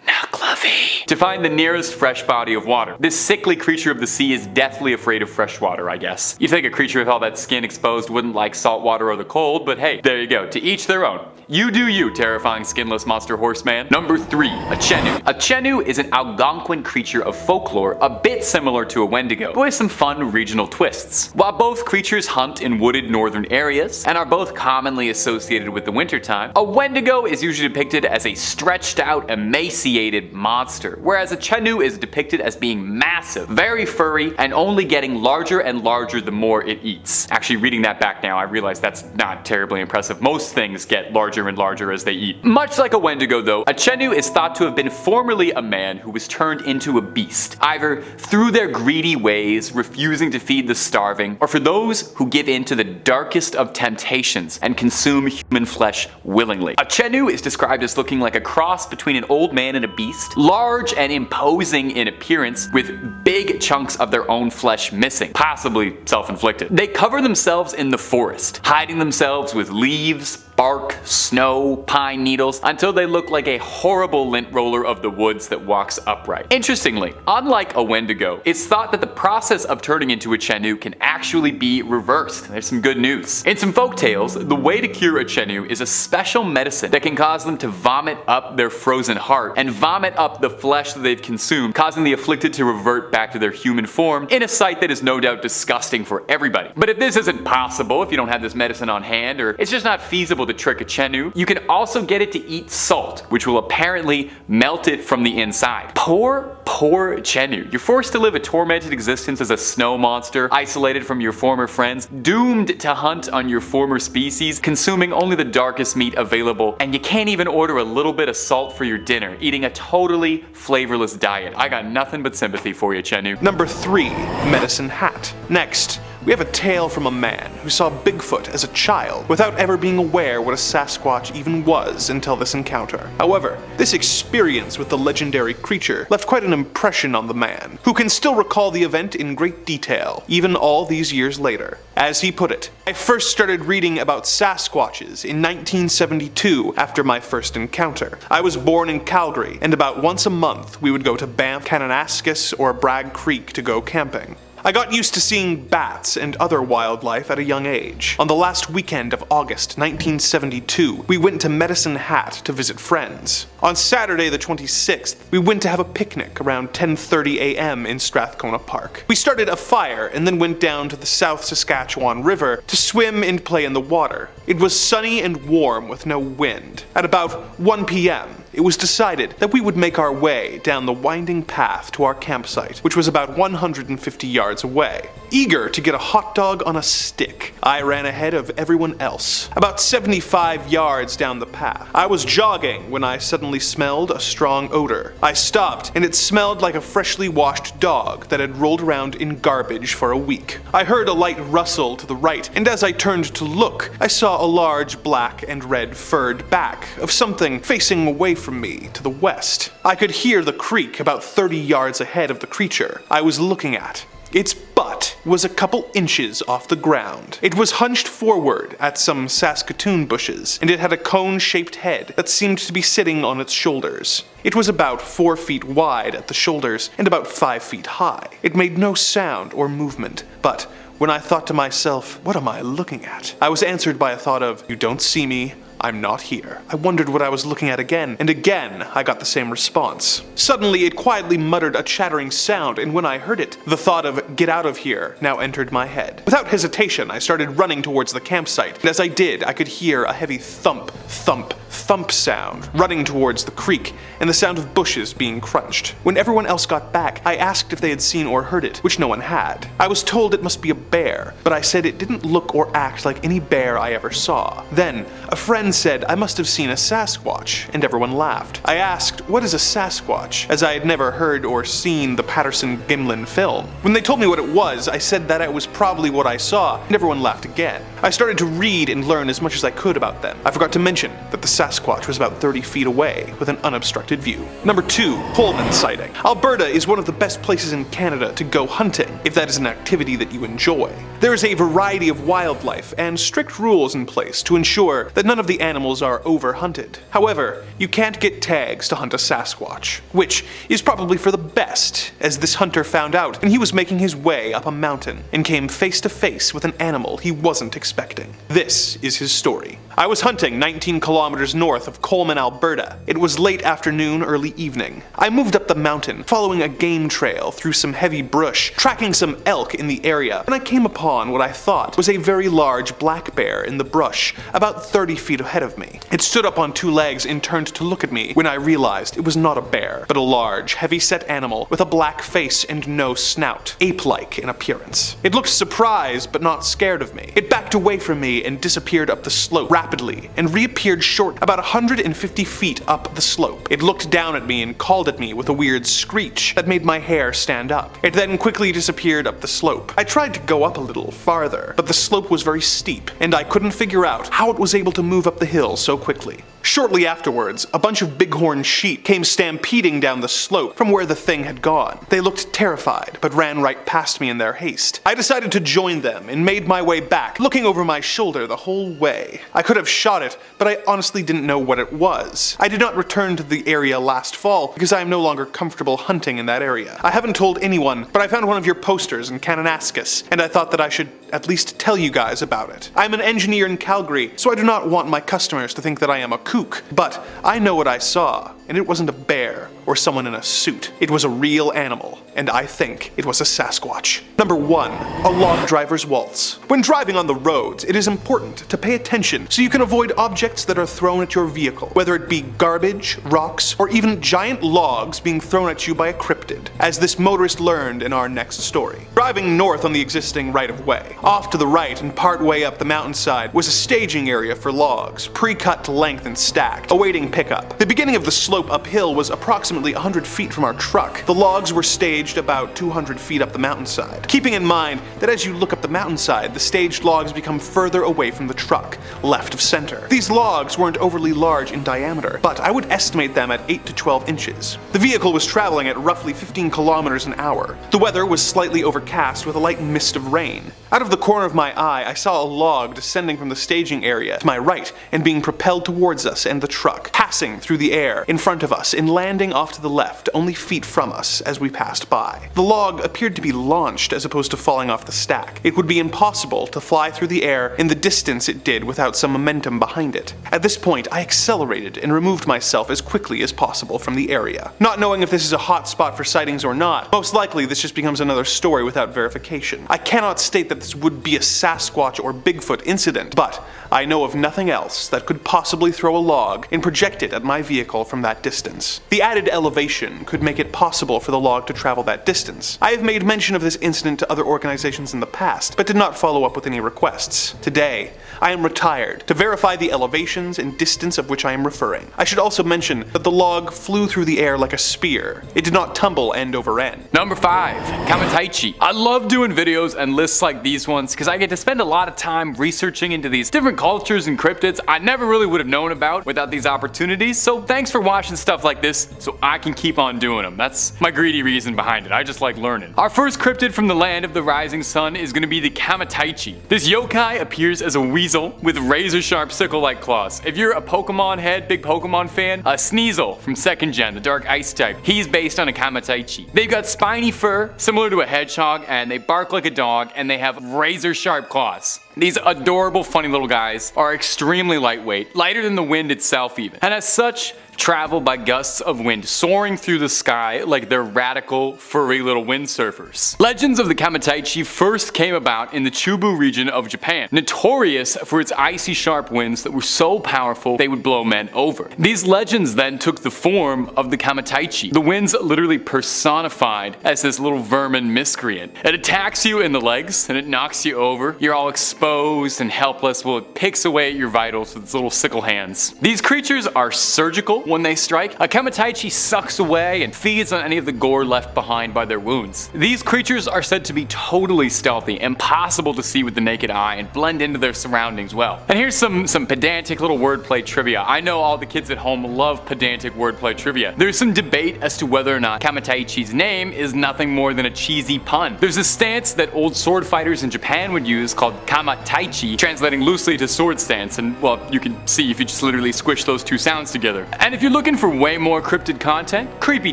Nuckelavee to find the nearest fresh body of water, this sickly creature of the sea is deathly afraid of fresh water, I guess. You'd think a creature with all that skin exposed wouldn't like salt water or the cold, but hey, there you go, to each their own. You do you, terrifying skinless monster horseman. Number 3, a Chenoo. A Chenoo is an Algonquin creature of folklore a bit similar to a Wendigo, but with some fun regional twists. While both creatures hunt in wooded northern areas, and are both commonly associated with the wintertime, a Wendigo is usually depicted as a stretched out, emaciated monster monster, whereas a Chenoo is depicted as being massive, very furry, and only getting larger and larger the more it eats. Actually, reading that back now, I realize that's not terribly impressive. Most things get larger and larger as they eat. Much like a Wendigo though, a Chenoo is thought to have been formerly a man who was turned into a beast, either through their greedy ways, refusing to feed the starving, or for those who give in to the darkest of temptations and consume human flesh willingly. A Chenoo is described as looking like a cross between an old man and a beast, large and imposing in appearance, with big chunks of their own flesh missing, possibly self-inflicted. They cover themselves in the forest, hiding themselves with leaves, bark, snow, pine needles, until they look like a horrible lint roller of the woods that walks upright. Interestingly, unlike a Wendigo, it's thought that the process of turning into a Chenoo can actually be reversed. There's some good news. In some folktales, the way to cure a Chenoo is a special medicine that can cause them to vomit up their frozen heart and vomit up the flesh that they've consumed, causing the afflicted to revert back to their human form in a sight that is no doubt disgusting for everybody. But if this isn't possible, if you don't have this medicine on hand, or it's just not feasible to trick a Chenoo, you can also get it to eat salt, which will apparently melt it from the inside. Poor Chenoo. You're forced to live a tormented existence as a snow monster, isolated from your former friends, doomed to hunt on your former species, consuming only the darkest meat available, and you can't even order a little bit of salt for your dinner, eating a totally flavorless diet. I got nothing but sympathy for you, Chenoo. Number 3. Medicine Hat. Next, we have a tale from a man who saw Bigfoot as a child without ever being aware what a Sasquatch even was until this encounter. However, this experience with the legendary creature left quite an impression on the man, who can still recall the event in great detail, even all these years later. As he put it, I first started reading about Sasquatches in 1972 after my first encounter. I was born in Calgary, and about once a month we would go to Banff, Kananaskis, or Bragg Creek to go camping. I got used to seeing bats and other wildlife at a young age. On the last weekend of August 1972, we went to Medicine Hat to visit friends. On Saturday the 26th, we went to have a picnic around 10:30 a.m. in Strathcona Park. We started a fire and then went down to the South Saskatchewan River to swim and play in the water. It was sunny and warm with no wind. At about 1 p.m., it was decided that we would make our way down the winding path to our campsite, which was about 150 yards away. Eager to get a hot dog on a stick, I ran ahead of everyone else. About 75 yards down the path, I was jogging when I suddenly smelled a strong odor. I stopped, and it smelled like a freshly washed dog that had rolled around in garbage for a week. I heard a light rustle to the right, and as I turned to look, I saw a large black and red furred back of something facing away from me to the west. I could hear the creak about 30 yards ahead of the creature I was looking at. Its butt was a couple inches off the ground. It was hunched forward at some Saskatoon bushes, and it had a cone-shaped head that seemed to be sitting on its shoulders. It was about 4 feet wide at the shoulders and about 5 feet high. It made no sound or movement, but when I thought to myself, what am I looking at? I was answered by a thought of, you don't see me, I'm not here. I wondered what I was looking at again, and again I got the same response. Suddenly it quietly muttered a chattering sound, and when I heard it, the thought of get out of here now entered my head. Without hesitation, I started running towards the campsite, and as I did, I could hear a heavy thump, thump, thump sound running towards the creek, and the sound of bushes being crunched. When everyone else got back, I asked if they had seen or heard it, which no one had. I was told it must be a bear, but I said it didn't look or act like any bear I ever saw. Then, a friend said I must have seen a Sasquatch, and everyone laughed. I asked, what is a Sasquatch, as I had never heard or seen the Patterson-Gimlin film. When they told me what it was, I said that it was probably what I saw, and everyone laughed again. I started to read and learn as much as I could about them. I forgot to mention that the Sasquatch was about 30 feet away, with an unobstructed view. Number 2. Pullman Sighting. Alberta is one of the best places in Canada to go hunting, if that is an activity that you enjoy. There is a variety of wildlife and strict rules in place to ensure that none of the animals are overhunted. However, you can't get tags to hunt a Sasquatch, which is probably for the best, as this hunter found out when he was making his way up a mountain and came face to face with an animal he wasn't expecting. This is his story. I was hunting 19 kilometers north of Coleman, Alberta. It was late afternoon, early evening. I moved up the mountain, following a game trail through some heavy brush, tracking some elk in the area, when I came upon what I thought was a very large black bear in the brush, about 30 feet ahead of me. It stood up on 2 legs and turned to look at me when I realized realized it was not a bear, but a large, heavy-set animal with a black face and no snout, ape-like in appearance. It looked surprised but not scared of me. It backed away from me and disappeared up the slope rapidly and reappeared short about 150 feet up the slope. It looked down at me and called at me with a weird screech that made my hair stand up. It then quickly disappeared up the slope. I tried to go up a little farther, but the slope was very steep, and I couldn't figure out how it was able to move up the hill so quickly. Shortly afterwards, a bunch of bighorn sheep came stampeding down the slope from where the thing had gone. They looked terrified, but ran right past me in their haste. I decided to join them and made my way back, looking over my shoulder the whole way. I could have shot it, but I honestly didn't know what it was. I did not return to the area last fall because I am no longer comfortable hunting in that area. I haven't told anyone, but I found one of your posters in Kananaskis, and I thought that I should at least tell you guys about it. I'm an engineer in Calgary, so I do not want my customers to think that I am a kook, but I know what I saw, and it wasn't a bear or someone in a suit. It was a real animal, and I think it was a Sasquatch. Number 1. A log driver's waltz. When driving on the roads, it is important to pay attention so you can avoid objects that are thrown at your vehicle, whether it be garbage, rocks, or even giant logs being thrown at you by a cryptid, as this motorist learned in our next story. Driving north on the existing right-of-way. Off to the right and part way up the mountainside was a staging area for logs, pre-cut to length and stacked, awaiting pickup. The beginning of the slope uphill was approximately 100 feet from our truck. The logs were staged about 200 feet up the mountainside. Keeping in mind that as you look up the mountainside, the staged logs become further away from the truck, left of center. These logs weren't overly large in diameter, but I would estimate them at 8 to 12 inches. The vehicle was traveling at roughly 15 kilometers an hour. The weather was slightly overcast with a light mist of rain. Out of the corner of my eye, I saw a log descending from the staging area to my right and being propelled towards us and the truck, passing through the air in front of us and landing off to the left, only feet from us as we passed by. The log appeared to be launched as opposed to falling off the stack. It would be impossible to fly through the air in the distance it did without some momentum behind it. At this point, I accelerated and removed myself as quickly as possible from the area. Not knowing if this is a hot spot for sightings or not, most likely this just becomes another story without verification. I cannot state that this would be a Sasquatch or Bigfoot incident, but I know of nothing else that could possibly throw a log and project it at my vehicle from that distance. The added elevation could make it possible for the log to travel that distance. I have made mention of this incident to other organizations in the past, but did not follow up with any requests. Today, I am retired to verify the elevations and distance of which I am referring. I should also mention that the log flew through the air like a spear. It did not tumble end over end. Number 5. Kamaitachi. I love doing videos and lists like these ones because I get to spend a lot of time researching into these different cultures and cryptids I never really would have known about without these opportunities, so thanks for watching stuff like this so I can keep on doing them. That's my greedy reason behind it. I just like learning. Our first cryptid from the land of the rising sun is going to be the Kamaitachi. This yokai appears as a weasel with razor-sharp sickle-like claws. If you're a Pokemon head, big Pokemon fan, Sneasel from 2nd Gen, the Dark Ice type, he's based on a Kamaitachi. They've got spiny fur, similar to a hedgehog, and they bark like a dog, and they have razor-sharp claws. These adorable, funny little guys are extremely lightweight, lighter than the wind itself even, and as such, travel by gusts of wind soaring through the sky like they're radical, furry little windsurfers. Legends of the Kamaitachi first came about in the Chubu region of Japan, notorious for its icy sharp winds that were so powerful they would blow men over. These legends then took the form of the Kamaitachi, the winds literally personified as this little vermin miscreant. It attacks you in the legs and it knocks you over. You're all exposed and helpless while it picks away at your vitals with its little sickle hands. These creatures are surgical when they strike. A Kamaitachi sucks away and feeds on any of the gore left behind by their wounds. These creatures are said to be totally stealthy, impossible to see with the naked eye, and blend into their surroundings well. And here's some pedantic little wordplay trivia. I know all the kids at home love pedantic wordplay trivia. There's some debate as to whether or not Kamaitachi's name is nothing more than a cheesy pun. There's a stance that old sword fighters in Japan would use called Kamaitachi, translating loosely to sword stance, and well, you can see if you just literally squish those two sounds together. And if you're looking for way more cryptid content, creepy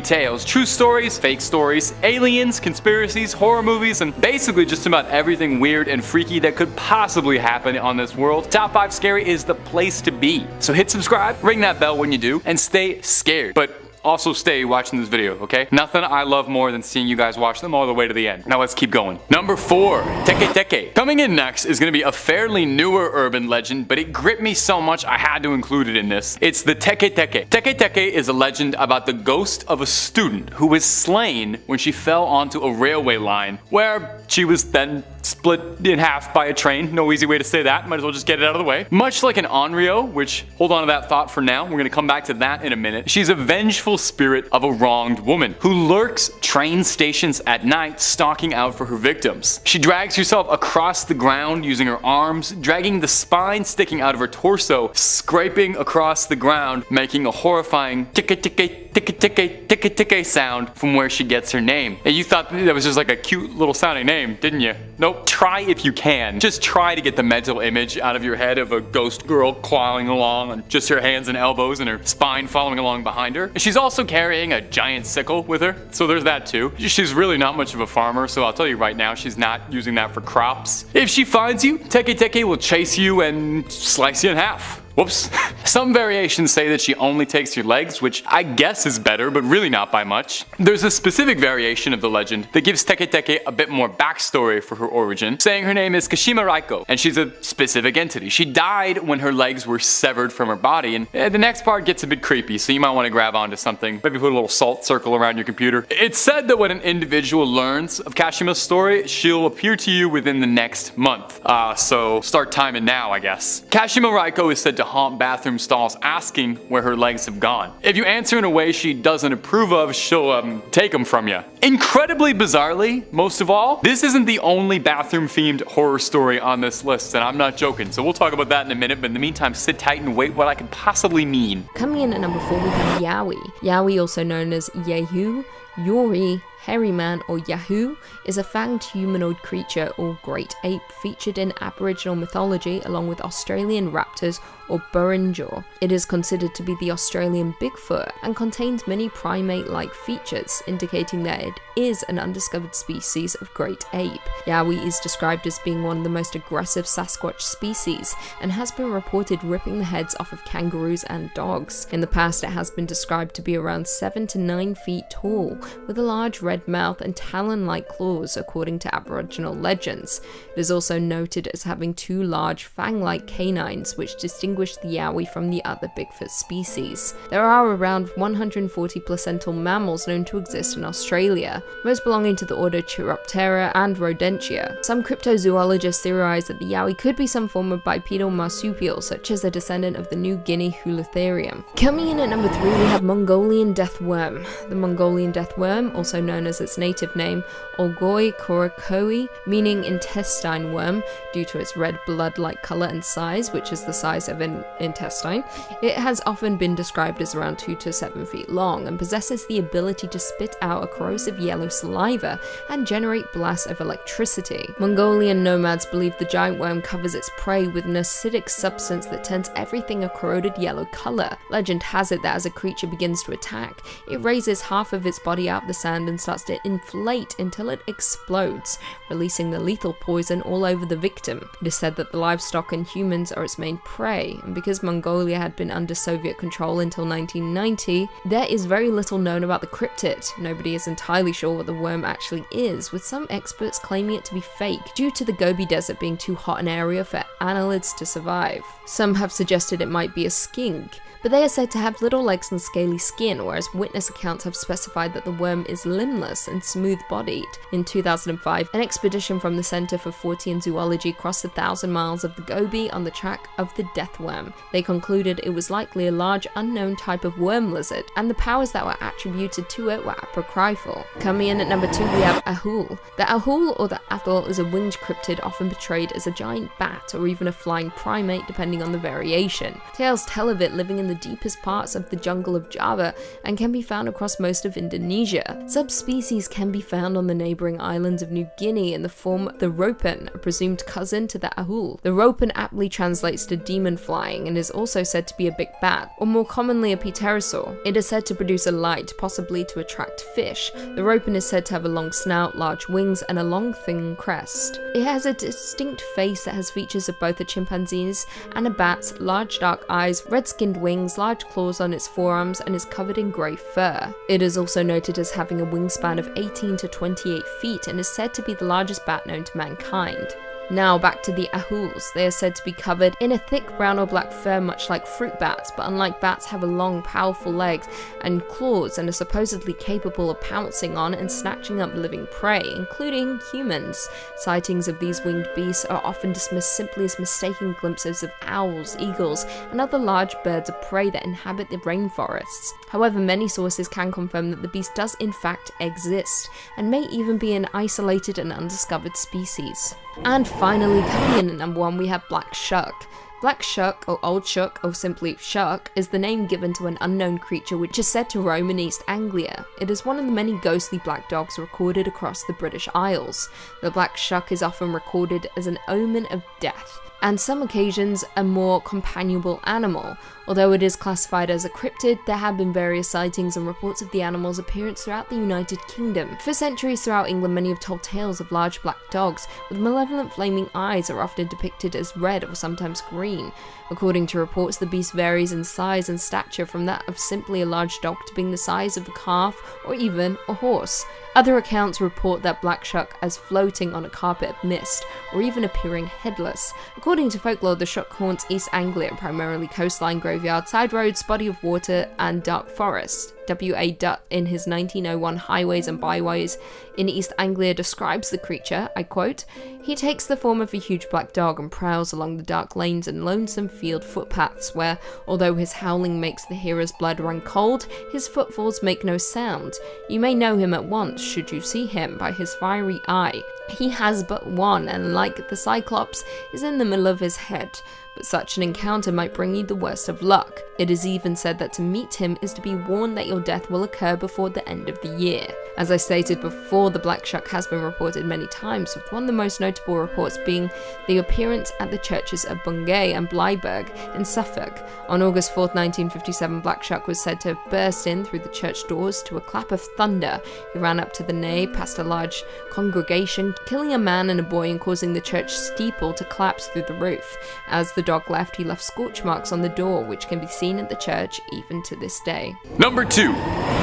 tales, true stories, fake stories, aliens, conspiracies, horror movies, and basically just about everything weird and freaky that could possibly happen on this world, Top 5 Scary is the place to be. So hit subscribe, ring that bell when you do, and stay scared, but also stay watching this video, okay? Nothing I love more than seeing you guys watch them all the way to the end. Now let's keep going. Number 4, Teke Teke. Coming in next is gonna be a fairly newer urban legend, but it gripped me so much I had to include it in this. It's the Teke Teke. Teke Teke is a legend about the ghost of a student who was slain when she fell onto a railway line, where she was then split in half by a train. No easy way to say that, might as well just get it out of the way. Much like an Onryo, which, hold on to that thought for now, we're gonna come back to that in a minute. She's a vengeful spirit of a wronged woman who lurks train stations at night stalking out for her victims. She drags herself across the ground using her arms, dragging the spine sticking out of her torso, scraping across the ground, making a horrifying ticka ticka ticka ticka ticka ticka sound from where she gets her name. And you thought that was just like a cute little sounding name, didn't you? Nope. Try if you can. Just try to get the mental image out of your head of a ghost girl clawing along on just her hands and elbows and her spine following along behind her. She's also carrying a giant sickle with her, so there's that too. She's really not much of a farmer, so I'll tell you right now, she's not using that for crops. If she finds you, Teke Teke will chase you and slice you in half. Whoops. Some variations say that she only takes your legs, which I guess is better, but really not by much. There's a specific variation of the legend that gives Teke Teke a bit more backstory for her origin, saying her name is Kashima Raiko, and she's a specific entity. She died when her legs were severed from her body, and the next part gets a bit creepy, so you might want to grab onto something, maybe put a little salt circle around your computer. It's said that when an individual learns of Kashima's story, she'll appear to you within the next month. So start timing now, I guess. Kashima Raiko is said to haunt bathroom stalls asking where her legs have gone. If you answer in a way she doesn't approve of, she'll take them from you. Incredibly bizarrely, most of all, this isn't the only bathroom themed horror story on this list, and I'm not joking, so we'll talk about that in a minute, but in the meantime sit tight and wait what I could possibly mean. Coming in at number 4 we have Yowie. Yowie, also known as Yehu, Yori, Hairy Man, or Yahoo, is a fanged humanoid creature or great ape featured in Aboriginal mythology along with Australian raptors or Burrinjaw. It is considered to be the Australian Bigfoot and contains many primate-like features, indicating that it is an undiscovered species of great ape. Yowie is described as being one of the most aggressive Sasquatch species and has been reported ripping the heads off of kangaroos and dogs. In the past, it has been described to be around 7 to 9 feet tall, with a large red mouth and talon-like claws according to Aboriginal legends. It is also noted as having 2 large fang-like canines which distinguish the Yowie from the other Bigfoot species. There are around 140 placental mammals known to exist in Australia, most belonging to the order Chiroptera and Rodentia. Some cryptozoologists theorize that the Yowie could be some form of bipedal marsupial, such as a descendant of the New Guinea Hulutherium. Coming in at number 3 we have Mongolian death worm. The Mongolian death worm, also known as its native name, Olgoi Korakoi, meaning intestine worm, due to its red blood-like color and size, which is the size of an intestine. It has often been described as around 2 to 7 feet long and possesses the ability to spit out a corrosive yellow saliva and generate blasts of electricity. Mongolian nomads believe the giant worm covers its prey with an acidic substance that turns everything a corroded yellow color. Legend has it that as a creature begins to attack, it raises half of its body out of the sand and starts to inflate until it explodes, releasing the lethal poison all over the victim. It is said that the livestock and humans are its main prey, and because Mongolia had been under Soviet control until 1990, there is very little known about the cryptid. Nobody is entirely sure what the worm actually is, with some experts claiming it to be fake due to the Gobi Desert being too hot an area for annelids to survive. Some have suggested it might be a skink, but they are said to have little legs and scaly skin, whereas witness accounts have specified that the worm is limbless and smooth-bodied. In 2005, an expedition from the Center for Fortean Zoology crossed 1,000 miles of the Gobi on the track of the death worm. They concluded it was likely a large unknown type of worm lizard, and the powers that were attributed to it were apocryphal. Coming in at number 2 we have Ahul. The Ahul, or the Athol, is a winged cryptid often portrayed as a giant bat or even a flying primate depending on the variation. Tales tell of it living in the deepest parts of the jungle of Java and can be found across most of Indonesia. Subspecies can be found on the neighbouring islands of New Guinea in the form of the Ropen, a presumed cousin to the Ahul. The Ropen aptly translates to demon flying and is also said to be a big bat, or more commonly a pterosaur. It is said to produce a light, possibly to attract fish. The Ropen is said to have a long snout, large wings, and a long thin crest. It has a distinct face that has features of both a chimpanzee's and a bat's large dark eyes, red-skinned wings, large claws on its forearms, and is covered in grey fur. It is also noted as having a wingspan of 18 to 28 feet and is said to be the largest bat known to mankind. Now back to the ahuls. They are said to be covered in a thick brown or black fur much like fruit bats, but unlike bats have a long, powerful legs and claws and are supposedly capable of pouncing on and snatching up living prey, including humans. Sightings of these winged beasts are often dismissed simply as mistaken glimpses of owls, eagles, and other large birds of prey that inhabit the rainforests. However, many sources can confirm that the beast does in fact exist, and may even be an isolated and undiscovered species. And finally, coming in at number 1, we have Black Shuck. Black Shuck, or Old Shuck, or simply Shuck, is the name given to an unknown creature which is said to roam in East Anglia. It is one of the many ghostly black dogs recorded across the British Isles. The Black Shuck is often recorded as an omen of death, and some occasions a more companionable animal. Although it is classified as a cryptid, there have been various sightings and reports of the animal's appearance throughout the United Kingdom. For centuries throughout England, many have told tales of large black dogs with malevolent flaming eyes are often depicted as red or sometimes green. According to reports, the beast varies in size and stature from that of simply a large dog to being the size of a calf or even a horse. Other accounts report that Black Shuck as floating on a carpet of mist, or even appearing headless. According to folklore, the Shuck haunts East Anglia, primarily coastline, graveyard, side roads, body of water, and dark forest. W.A. Dutt, in his 1901 Highways and Byways in East Anglia, describes the creature, I quote, "He takes the form of a huge black dog and prowls along the dark lanes and lonesome field footpaths where, although his howling makes the hearer's blood run cold, his footfalls make no sound. You may know him at once, should you see him, by his fiery eye. He has but one, and like the Cyclops, is in the middle of his head. But such an encounter might bring you the worst of luck. It is even said that to meet him is to be warned that your death will occur before the end of the year." As I stated before, the Black Shuck has been reported many times, with one of the most notable reports being the appearance at the churches of Bungay and Blyberg in Suffolk. On August 4th, 1957, Black Shuck was said to have burst in through the church doors to a clap of thunder. He ran up to the nave, past a large congregation, killing a man and a boy and causing the church steeple to collapse through the roof. As the dog left, he left scorch marks on the door, which can be seen at the church even to this day. Number 2,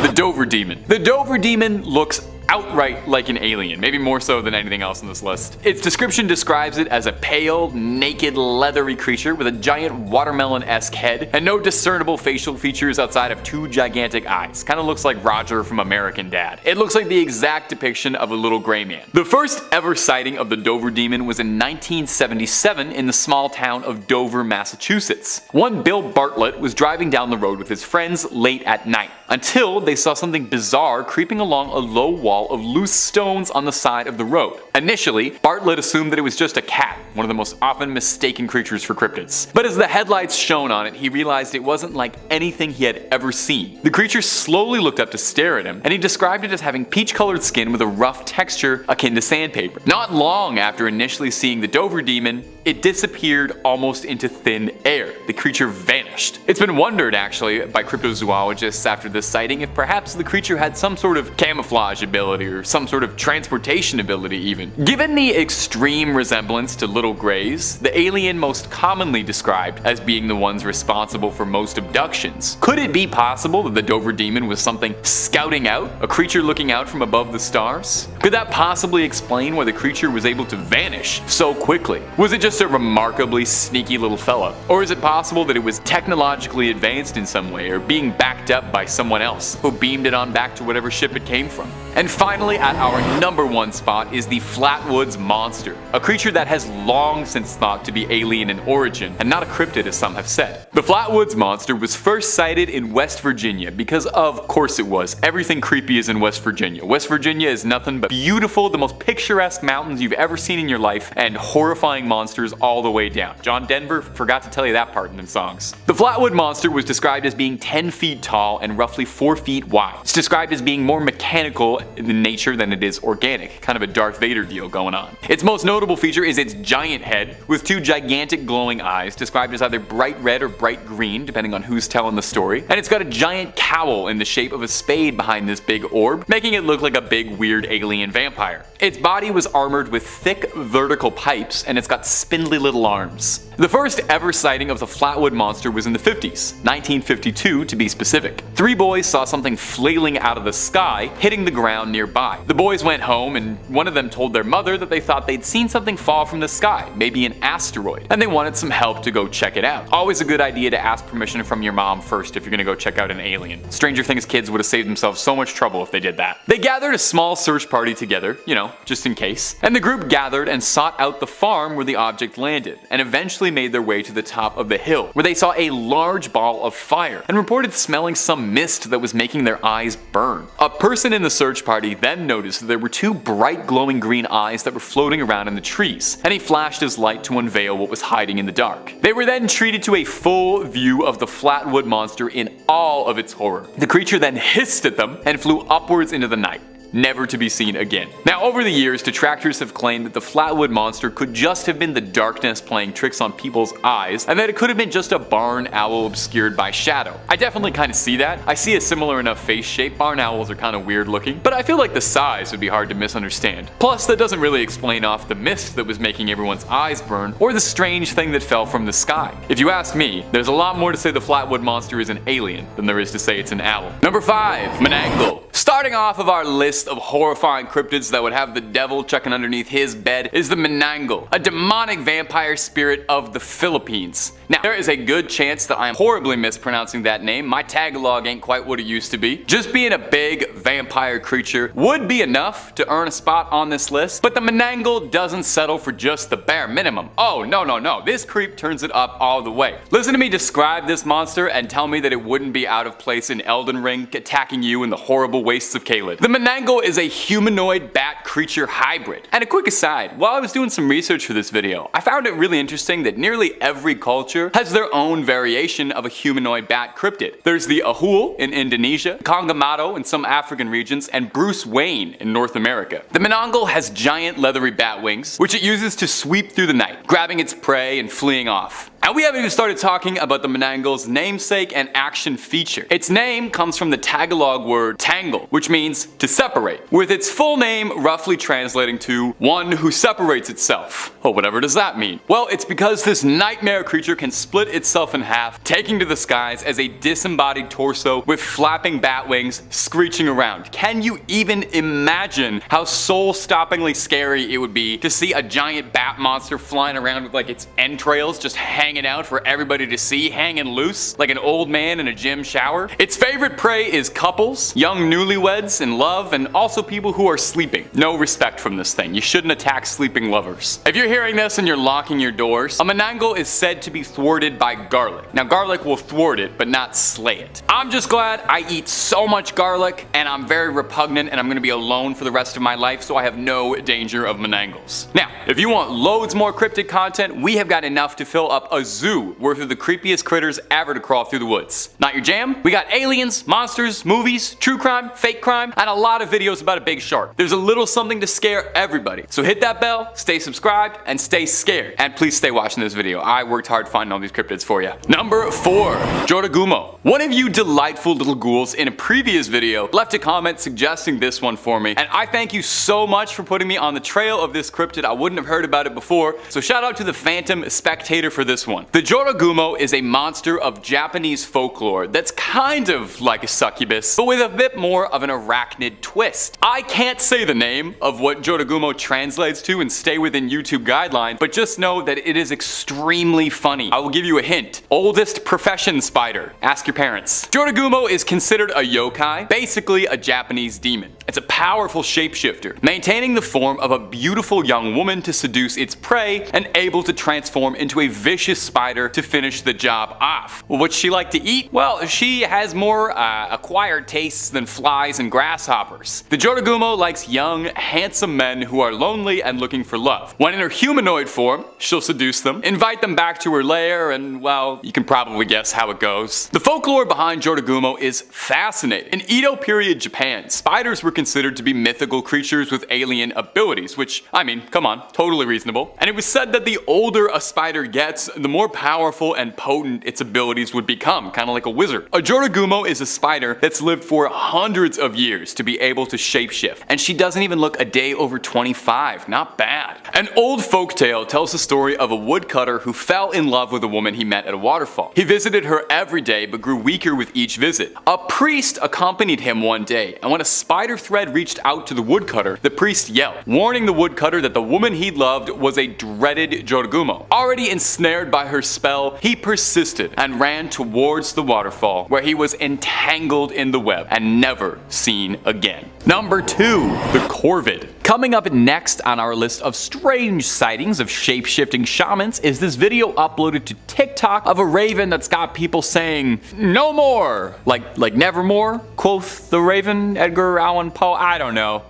the Dover Demon. The Dover Demon looks outright like an alien, maybe more so than anything else on this list. Its description describes it as a pale, naked, leathery creature with a giant watermelon-esque head and no discernible facial features outside of 2 gigantic eyes. Kinda looks like Roger from American Dad. It looks like the exact depiction of a little gray man. The first ever sighting of the Dover Demon was in 1977 in the small town of Dover, Massachusetts. One Bill Bartlett was driving down the road with his friends late at night, until they saw something bizarre creeping along a low wall of loose stones on the side of the road. Initially, Bartlett assumed that it was just a cat, one of the most often mistaken creatures for cryptids. But as the headlights shone on it, he realized it wasn't like anything he had ever seen. The creature slowly looked up to stare at him, and he described it as having peach-colored skin with a rough texture akin to sandpaper. Not long after initially seeing the Dover Demon, it disappeared almost into thin air. The creature vanished. It's been wondered, actually, by cryptozoologists after this sighting if perhaps the creature had some sort of camouflage ability or some sort of transportation ability even. Given the extreme resemblance to little greys, the alien most commonly described as being the ones responsible for most abductions, could it be possible that the Dover Demon was something scouting out, a creature looking out from above the stars? Could that possibly explain why the creature was able to vanish so quickly? Was it just a remarkably sneaky little fella? Or is it possible that it was technologically advanced in some way or being backed up by someone else who beamed it on back to whatever ship it came from? And finally, at our number 1 spot is the Flatwoods Monster, a creature that has long since thought to be alien in origin and not a cryptid as some have said. The Flatwoods Monster was first sighted in West Virginia because of course it was. Everything creepy is in West Virginia. West Virginia is nothing but beautiful, the most picturesque mountains you've ever seen in your life, and horrifying monsters all the way down. John Denver forgot to tell you that part in them songs. The Flatwood Monster was described as being 10 feet tall and roughly 4 feet wide. It's described as being more mechanical in nature than it is organic, kind of a Darth Vader deal going on. Its most notable feature is its giant head, with 2 gigantic glowing eyes, described as either bright red or bright green, depending on who's telling the story, and it's got a giant cowl in the shape of a spade behind this big orb, making it look like a big weird alien vampire. Its body was armored with thick vertical pipes, and it's got spindly little arms. The first ever sighting of the Flatwood Monster was in the 50s, 1952 to be specific. 3 boys saw something flailing out of the sky, hitting the ground nearby. The boys went home, and one of them told their mother that they thought they'd seen something fall from the sky, maybe an asteroid, and they wanted some help to go check it out. Always a good idea to ask permission from your mom first if you're gonna go check out an alien. Stranger Things kids would have saved themselves so much trouble if they did that. They gathered a small search party together, you know, just in case, and the group gathered and sought out the farm where the object landed, and eventually made their way to the top of the hill, where they saw a large ball of fire and reported smelling some mist that was making their eyes burn. A person in the search party then noticed that there were 2 bright glowing green eyes that were floating around in the trees, and he flashed his light to unveil what was hiding in the dark. They were then treated to a full view of the Flatwood Monster in all of its horror. The creature then hissed at them and flew upwards into the night, never to be seen again. Now, over the years, detractors have claimed that the Flatwood Monster could just have been the darkness playing tricks on people's eyes, and that it could have been just a barn owl obscured by shadow. I definitely kind of see that. I see a similar enough face shape. Barn owls are kind of weird looking, but I feel like the size would be hard to misunderstand. Plus, that doesn't really explain off the mist that was making everyone's eyes burn, or the strange thing that fell from the sky. If you ask me, there's a lot more to say the Flatwood Monster is an alien than there is to say it's an owl. Number 5, Manananggal. Starting off of our list of horrifying cryptids that would have the devil checking underneath his bed is the Manananggal, a demonic vampire spirit of the Philippines. Now, there is a good chance that I am horribly mispronouncing that name. My Tagalog ain't quite what it used to be. Just being a big vampire creature would be enough to earn a spot on this list, but the Manananggal doesn't settle for just the bare minimum. Oh, no. This creep turns it up all the way. Listen to me describe this monster and tell me that it wouldn't be out of place in Elden Ring attacking you in the horrible wastes of Caelid. The Manananggal is a humanoid bat creature hybrid. And a quick aside, while I was doing some research for this video, I found it really interesting that nearly every culture has their own variation of a humanoid bat cryptid. There's the Ahul in Indonesia, Kongamato in some African regions, and Bruce Wayne in North America. The Manananggal has giant leathery bat wings, which it uses to sweep through the night, grabbing its prey and fleeing off. And we haven't even started talking about the Manananggal's namesake and action feature. Its name comes from the Tagalog word tangle, which means to separate, with its full name roughly translating to one who separates itself. Well, whatever does that mean? Well, it's because this nightmare creature can split itself in half, taking to the skies as a disembodied torso with flapping bat wings screeching around. Can you even imagine how soul-stoppingly scary it would be to see a giant bat monster flying around with like its entrails just hanging out for everybody to see, hanging loose like an old man in a gym shower? Its favorite prey is couples, young newlyweds in love, and also people who are sleeping. No respect from this thing. You shouldn't attack sleeping lovers. If you're hearing this and you're locking your doors, a Manananggal is said to be thwarted by garlic. Now, garlic will thwart it, but not slay it. I'm just glad I eat so much garlic, and I'm very repugnant, and I'm gonna be alone for the rest of my life, so I have no danger of Manananggals. Now, if you want loads more cryptid content, we have got enough to fill up a zoo worth of the creepiest critters ever to crawl through the woods. Not your jam? We got aliens, monsters, movies, true crime, fake crime, and a lot of videos about a big shark. There's a little something to scare everybody. So hit that bell, stay subscribed, and stay scared. And please stay watching this video. I worked hard finding all these cryptids for you. Number 4, Rougarou. One of you delightful little ghouls in a previous video left a comment suggesting this one for me, and I thank you so much for putting me on the trail of this cryptid. I wouldn't have heard about it before, so shout out to the Phantom Spectator for this one. The Rougarou is a monster of Japanese folklore that's kind of like a succubus, but with a bit more of an arachnid twist. I can't say the name of what Rougarou translates to and stay within YouTube guidelines, but just know that it is extremely funny. I will give you a hint. Oldest profession spider. Ask your parents. Rougarou is considered a yokai, basically a Japanese demon. It's a powerful shapeshifter, maintaining the form of a beautiful young woman to seduce its prey and able to transform into a vicious spider to finish the job off. Well, what's she like to eat? Well, she has more acquired tastes than flies and grasshoppers. The Joragumo likes young, handsome men who are lonely and looking for love. When in her humanoid form, she'll seduce them, invite them back to her lair, and well, you can probably guess how it goes. The folklore behind Joragumo is fascinating. In Edo period Japan, spiders were considered to be mythical creatures with alien abilities, which, I mean, come on, totally reasonable. And it was said that the older a spider gets, the more powerful and potent its abilities would become, kind of like a wizard. A Joragumo is a spider that's lived for hundreds of years to be able to shapeshift, and she doesn't even look a day over 25, not bad. An old folktale tells the story of a woodcutter who fell in love with a woman he met at a waterfall. He visited her every day but grew weaker with each visit. A priest accompanied him one day, and when a spider thread reached out to the woodcutter, the priest yelled, warning the woodcutter that the woman he loved was a dreaded Joragumo. Already ensnared by her spell, he persisted and ran towards the waterfall, where he was entangled in the web and never seen again. Number 2. The Corvid. Coming up next on our list of strange sightings of shape-shifting shamans is this video uploaded to TikTok of a raven that's got people saying, "No more!" Like nevermore, quoth the raven, Edgar Allan Poe. I don't know.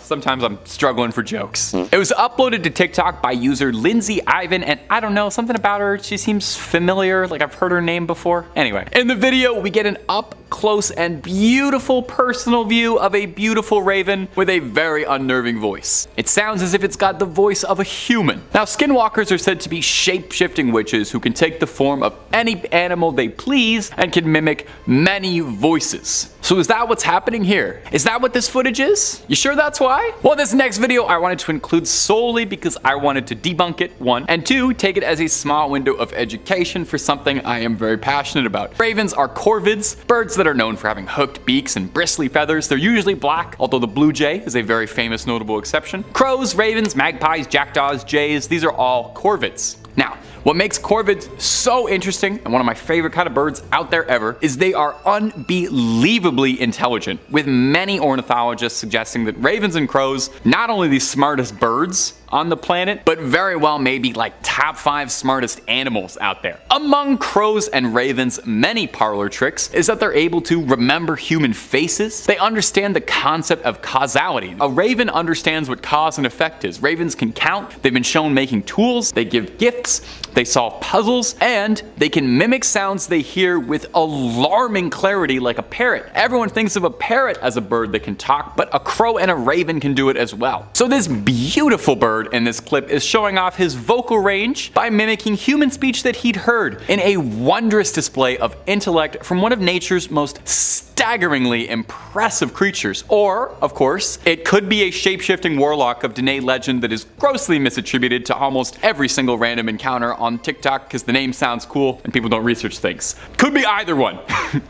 Sometimes I'm struggling for jokes. It was uploaded to TikTok by user Lindsay Ivan, and I don't know, something about her, she seems familiar, like I've heard her name before. Anyway, in the video, we get an up-close and beautiful personal view of a beautiful raven with a very unnerving voice. It sounds as if it's got the voice of a human. Now, skinwalkers are said to be shape-shifting witches who can take the form of any animal they please and can mimic many voices. So is that what's happening here? Is that what this footage is? You sure that's why? Well, this next video I wanted to include solely because I wanted to debunk it, 1, and 2, take it as a small window of education for something I am very passionate about. Ravens are corvids, birds that are known for having hooked beaks and bristly feathers. They're usually black, although the blue jay is a very famous notable exception. Crows, ravens, magpies, jackdaws, jays, these are all corvids. Now, what makes corvids so interesting, and one of my favorite kind of birds out there ever, is they are unbelievably intelligent, with many ornithologists suggesting that ravens and crows, not only the smartest birds on the planet, but very well maybe like top 5 smartest animals out there. Among crows and ravens' many parlor tricks is that they're able to remember human faces. They understand the concept of causality. A raven understands what cause and effect is. Ravens can count, they've been shown making tools, they give gifts, they solve puzzles, and they can mimic sounds they hear with alarming clarity like a parrot. Everyone thinks of a parrot as a bird that can talk, but a crow and a raven can do it as well. So this beautiful bird in this clip is showing off his vocal range by mimicking human speech that he'd heard in a wondrous display of intellect from one of nature's most staggeringly impressive creatures. Or, of course, it could be a shape-shifting warlock of Dene legend that is grossly misattributed to almost every single random encounter on TikTok because the name sounds cool and people don't research things. Could be either one.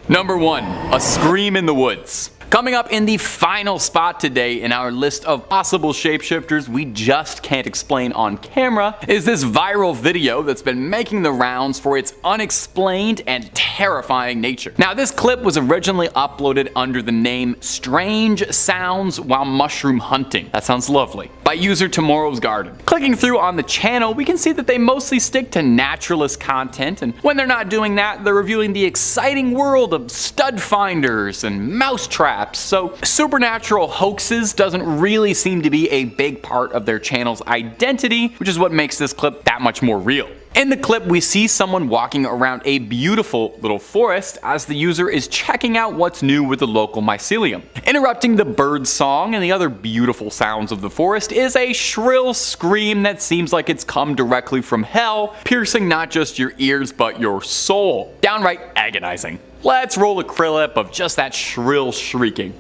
Number 1, a scream in the woods. Coming up in the final spot today in our list of possible shapeshifters we just can't explain on camera is this viral video that's been making the rounds for its unexplained and terrifying nature. Now, this clip was originally uploaded under the name Strange Sounds While Mushroom Hunting. That sounds lovely. By user Tomorrow's Garden. Clicking through on the channel, we can see that they mostly stick to naturalist content, and when they're not doing that, they're reviewing the exciting world of stud finders and mouse traps. So supernatural hoaxes doesn't really seem to be a big part of their channel's identity, which is what makes this clip that much more real. In the clip, we see someone walking around a beautiful little forest as the user is checking out what's new with the local mycelium. Interrupting the bird song and the other beautiful sounds of the forest is a shrill scream that seems like it's come directly from hell, piercing not just your ears but your soul. Downright agonizing. Let's roll a clip of just that shrill shrieking.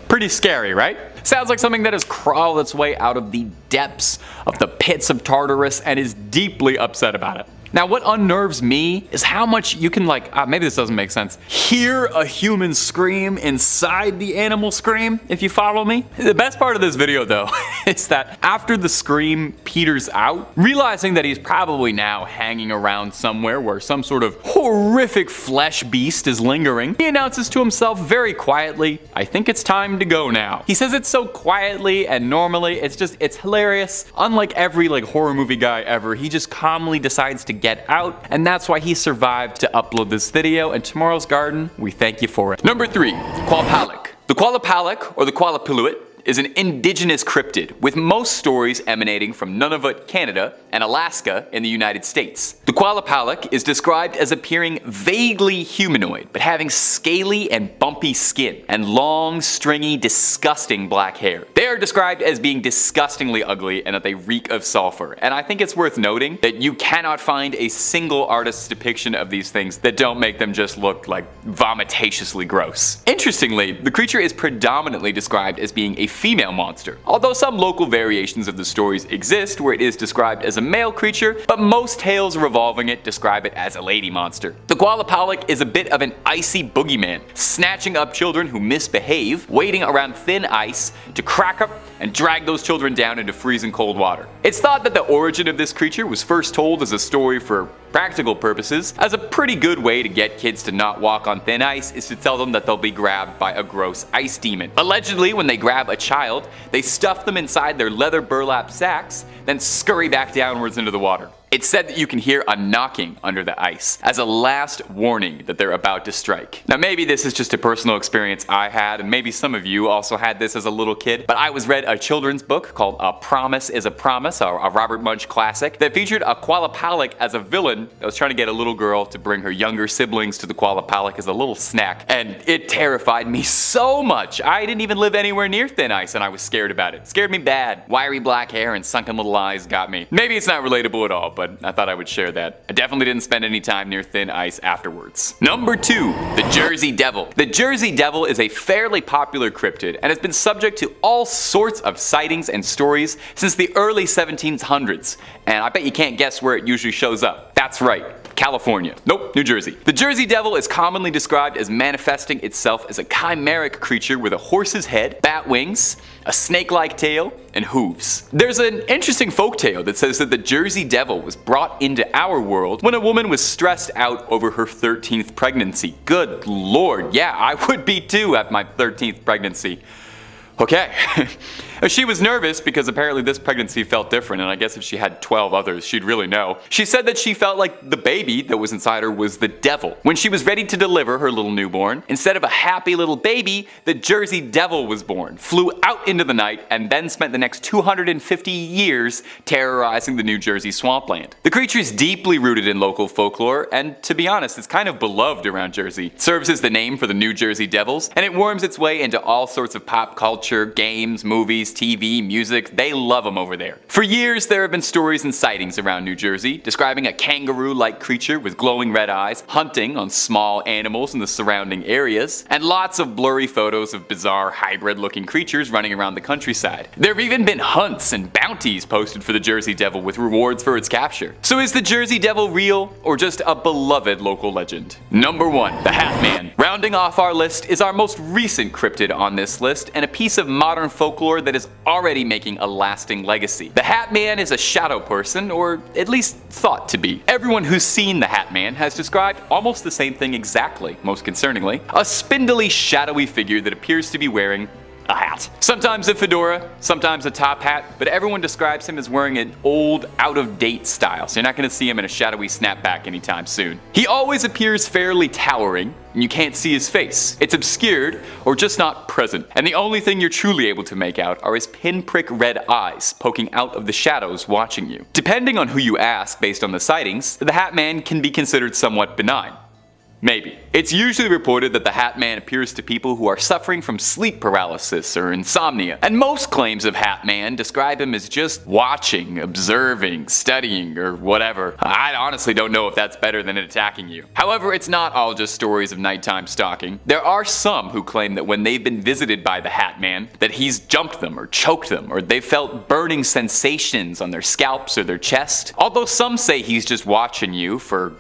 Pretty scary, right? Sounds like something that has crawled its way out of the depths of the pits of Tartarus and is deeply upset about it. Now what unnerves me is how much you can maybe this doesn't make sense, hear a human scream inside the animal scream, if you follow me. The best part of this video though is that after the scream peters out, realizing that he's probably now hanging around somewhere where some sort of horrific flesh beast is lingering, he announces to himself very quietly, "I think it's time to go now." He says it so quietly and normally, it's hilarious. Unlike every horror movie guy ever, he just calmly decides to get out, and that's why he survived to upload this video, and tomorrow's garden, we thank you for it. Number 3, Qalupalik. The Qalupalik, or the Qalupalik, is an indigenous cryptid, with most stories emanating from Nunavut, Canada, and Alaska in the United States. The Qalupalik is described as appearing vaguely humanoid, but having scaly and bumpy skin, and long, stringy, disgusting black hair. They are described as being disgustingly ugly and that they reek of sulfur, and I think it's worth noting that you cannot find a single artist's depiction of these things that don't make them just look vomitatiously gross. Interestingly, the creature is predominantly described as being a female monster, although some local variations of the stories exist where it is described as a male creature, but most tales revolving it describe it as a lady monster. The Qalupalik is a bit of an icy boogeyman, snatching up children who misbehave, waiting around thin ice to crack up and drag those children down into freezing cold water. It's thought that the origin of this creature was first told as a story for practical purposes, as a pretty good way to get kids to not walk on thin ice is to tell them that they'll be grabbed by a gross ice demon. Allegedly, when they grab a child, they stuff them inside their leather burlap sacks, then scurry back downwards into the water. It's said that you can hear a knocking under the ice as a last warning that they're about to strike. Now maybe this is just a personal experience I had, and maybe some of you also had this as a little kid, but I read a children's book called A Promise is a Promise, a Robert Munsch classic, that featured a Qalupalik as a villain that was trying to get a little girl to bring her younger siblings to the Qalupalik as a little snack, and it terrified me so much. I didn't even live anywhere near thin ice and I was scared about it. It scared me bad. Wiry black hair and sunken little eyes got me. Maybe it's not relatable at all, but I thought I would share that. I definitely didn't spend any time near thin ice afterwards. Number 2, the Jersey Devil. The Jersey Devil is a fairly popular cryptid and has been subject to all sorts of sightings and stories since the early 1700s, and I bet you can't guess where it usually shows up. That's right, California. Nope, New Jersey. The Jersey Devil is commonly described as manifesting itself as a chimeric creature with a horse's head, bat wings, a snake-like tail, and hooves. There's an interesting folktale that says that the Jersey Devil was brought into our world when a woman was stressed out over her 13th pregnancy. Good lord, yeah, I would be too at my 13th pregnancy. Okay. She was nervous because apparently this pregnancy felt different, and I guess if she had 12 others, she'd really know. She said that she felt like the baby that was inside her was the devil. When she was ready to deliver her little newborn, instead of a happy little baby, the Jersey Devil was born, flew out into the night, and then spent the next 250 years terrorizing the New Jersey swampland. The creature is deeply rooted in local folklore, and to be honest, it's kind of beloved around Jersey. It serves as the name for the New Jersey Devils, and it worms its way into all sorts of pop culture, games, movies, TV, music. They love them over there. For years, there have been stories and sightings around New Jersey describing a kangaroo-like creature with glowing red eyes hunting on small animals in the surrounding areas, and lots of blurry photos of bizarre hybrid-looking creatures running around the countryside. There have even been hunts and bounties posted for the Jersey Devil with rewards for its capture. So is the Jersey Devil real, or just a beloved local legend? Number 1, the Hatman. Rounding off our list is our most recent cryptid on this list, and a piece of modern folklore that is already making a lasting legacy. The Hatman is a shadow person, or at least thought to be. Everyone who's seen the Hatman has described almost the same thing exactly, most concerningly. A spindly, shadowy figure that appears to be wearing a hat. Sometimes a fedora, sometimes a top hat, but everyone describes him as wearing an old, out-of-date style, so you're not going to see him in a shadowy snapback anytime soon. He always appears fairly towering, and you can't see his face. It's obscured, or just not present, and the only thing you're truly able to make out are his pinprick red eyes poking out of the shadows watching you. Depending on who you ask based on the sightings, the Hatman can be considered somewhat benign. Maybe. It's usually reported that the Hatman appears to people who are suffering from sleep paralysis or insomnia, and most claims of Hatman describe him as just watching, observing, studying, or whatever. I honestly don't know if that's better than it attacking you. However, it's not all just stories of nighttime stalking. There are some who claim that when they've been visited by the Hatman, that he's jumped them or choked them, or they felt burning sensations on their scalps or their chest. Although some say he's just watching you for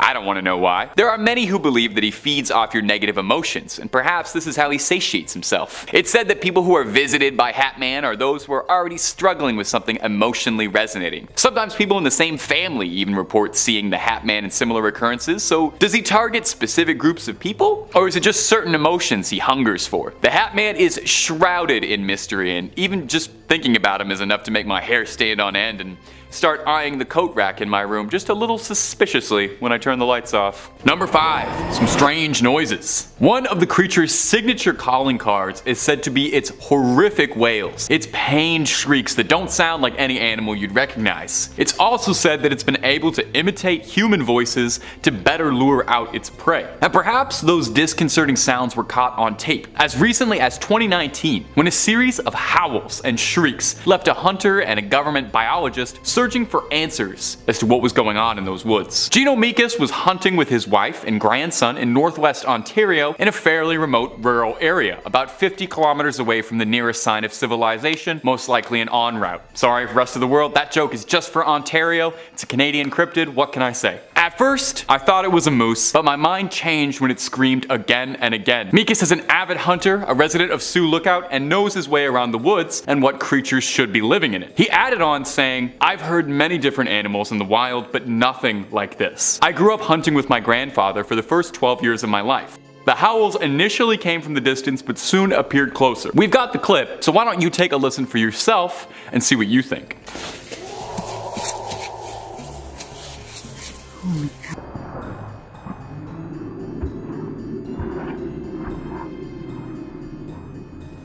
I don't want to know why. There are many who believe that he feeds off your negative emotions, and perhaps this is how he satiates himself. It's said that people who are visited by Hatman are those who are already struggling with something emotionally resonating. Sometimes people in the same family even report seeing the Hatman in similar occurrences, so does he target specific groups of people? Or is it just certain emotions he hungers for? The Hatman is shrouded in mystery, and even just thinking about him is enough to make my hair stand on end and start eyeing the coat rack in my room just a little suspiciously when I turn the lights off. Number 5. Some strange noises. One of the creature's signature calling cards is said to be its horrific wails. Its pained shrieks that don't sound like any animal you'd recognize. It's also said that it's been able to imitate human voices to better lure out its prey. And perhaps those disconcerting sounds were caught on tape as recently as 2019 when a series of howls and shrieks left a hunter and a government biologist searching for answers as to what was going on in those woods. Gino Mikas was hunting with his wife and grandson in northwest Ontario in a fairly remote rural area, about 50 kilometers away from the nearest sign of civilization, most likely an en route. Sorry, rest of the world, that joke is just for Ontario. It's a Canadian cryptid, what can I say? At first, I thought it was a moose, but my mind changed when it screamed again and again. Mikas is an avid hunter, a resident of Sioux Lookout, and knows his way around the woods and what creatures should be living in it. He added on saying, "I've heard many different animals in the wild, but nothing like this. I grew up hunting with my grandfather for the first 12 years of my life. The howls initially came from the distance, but soon appeared closer." We've got the clip, so why don't you take a listen for yourself and see what you think.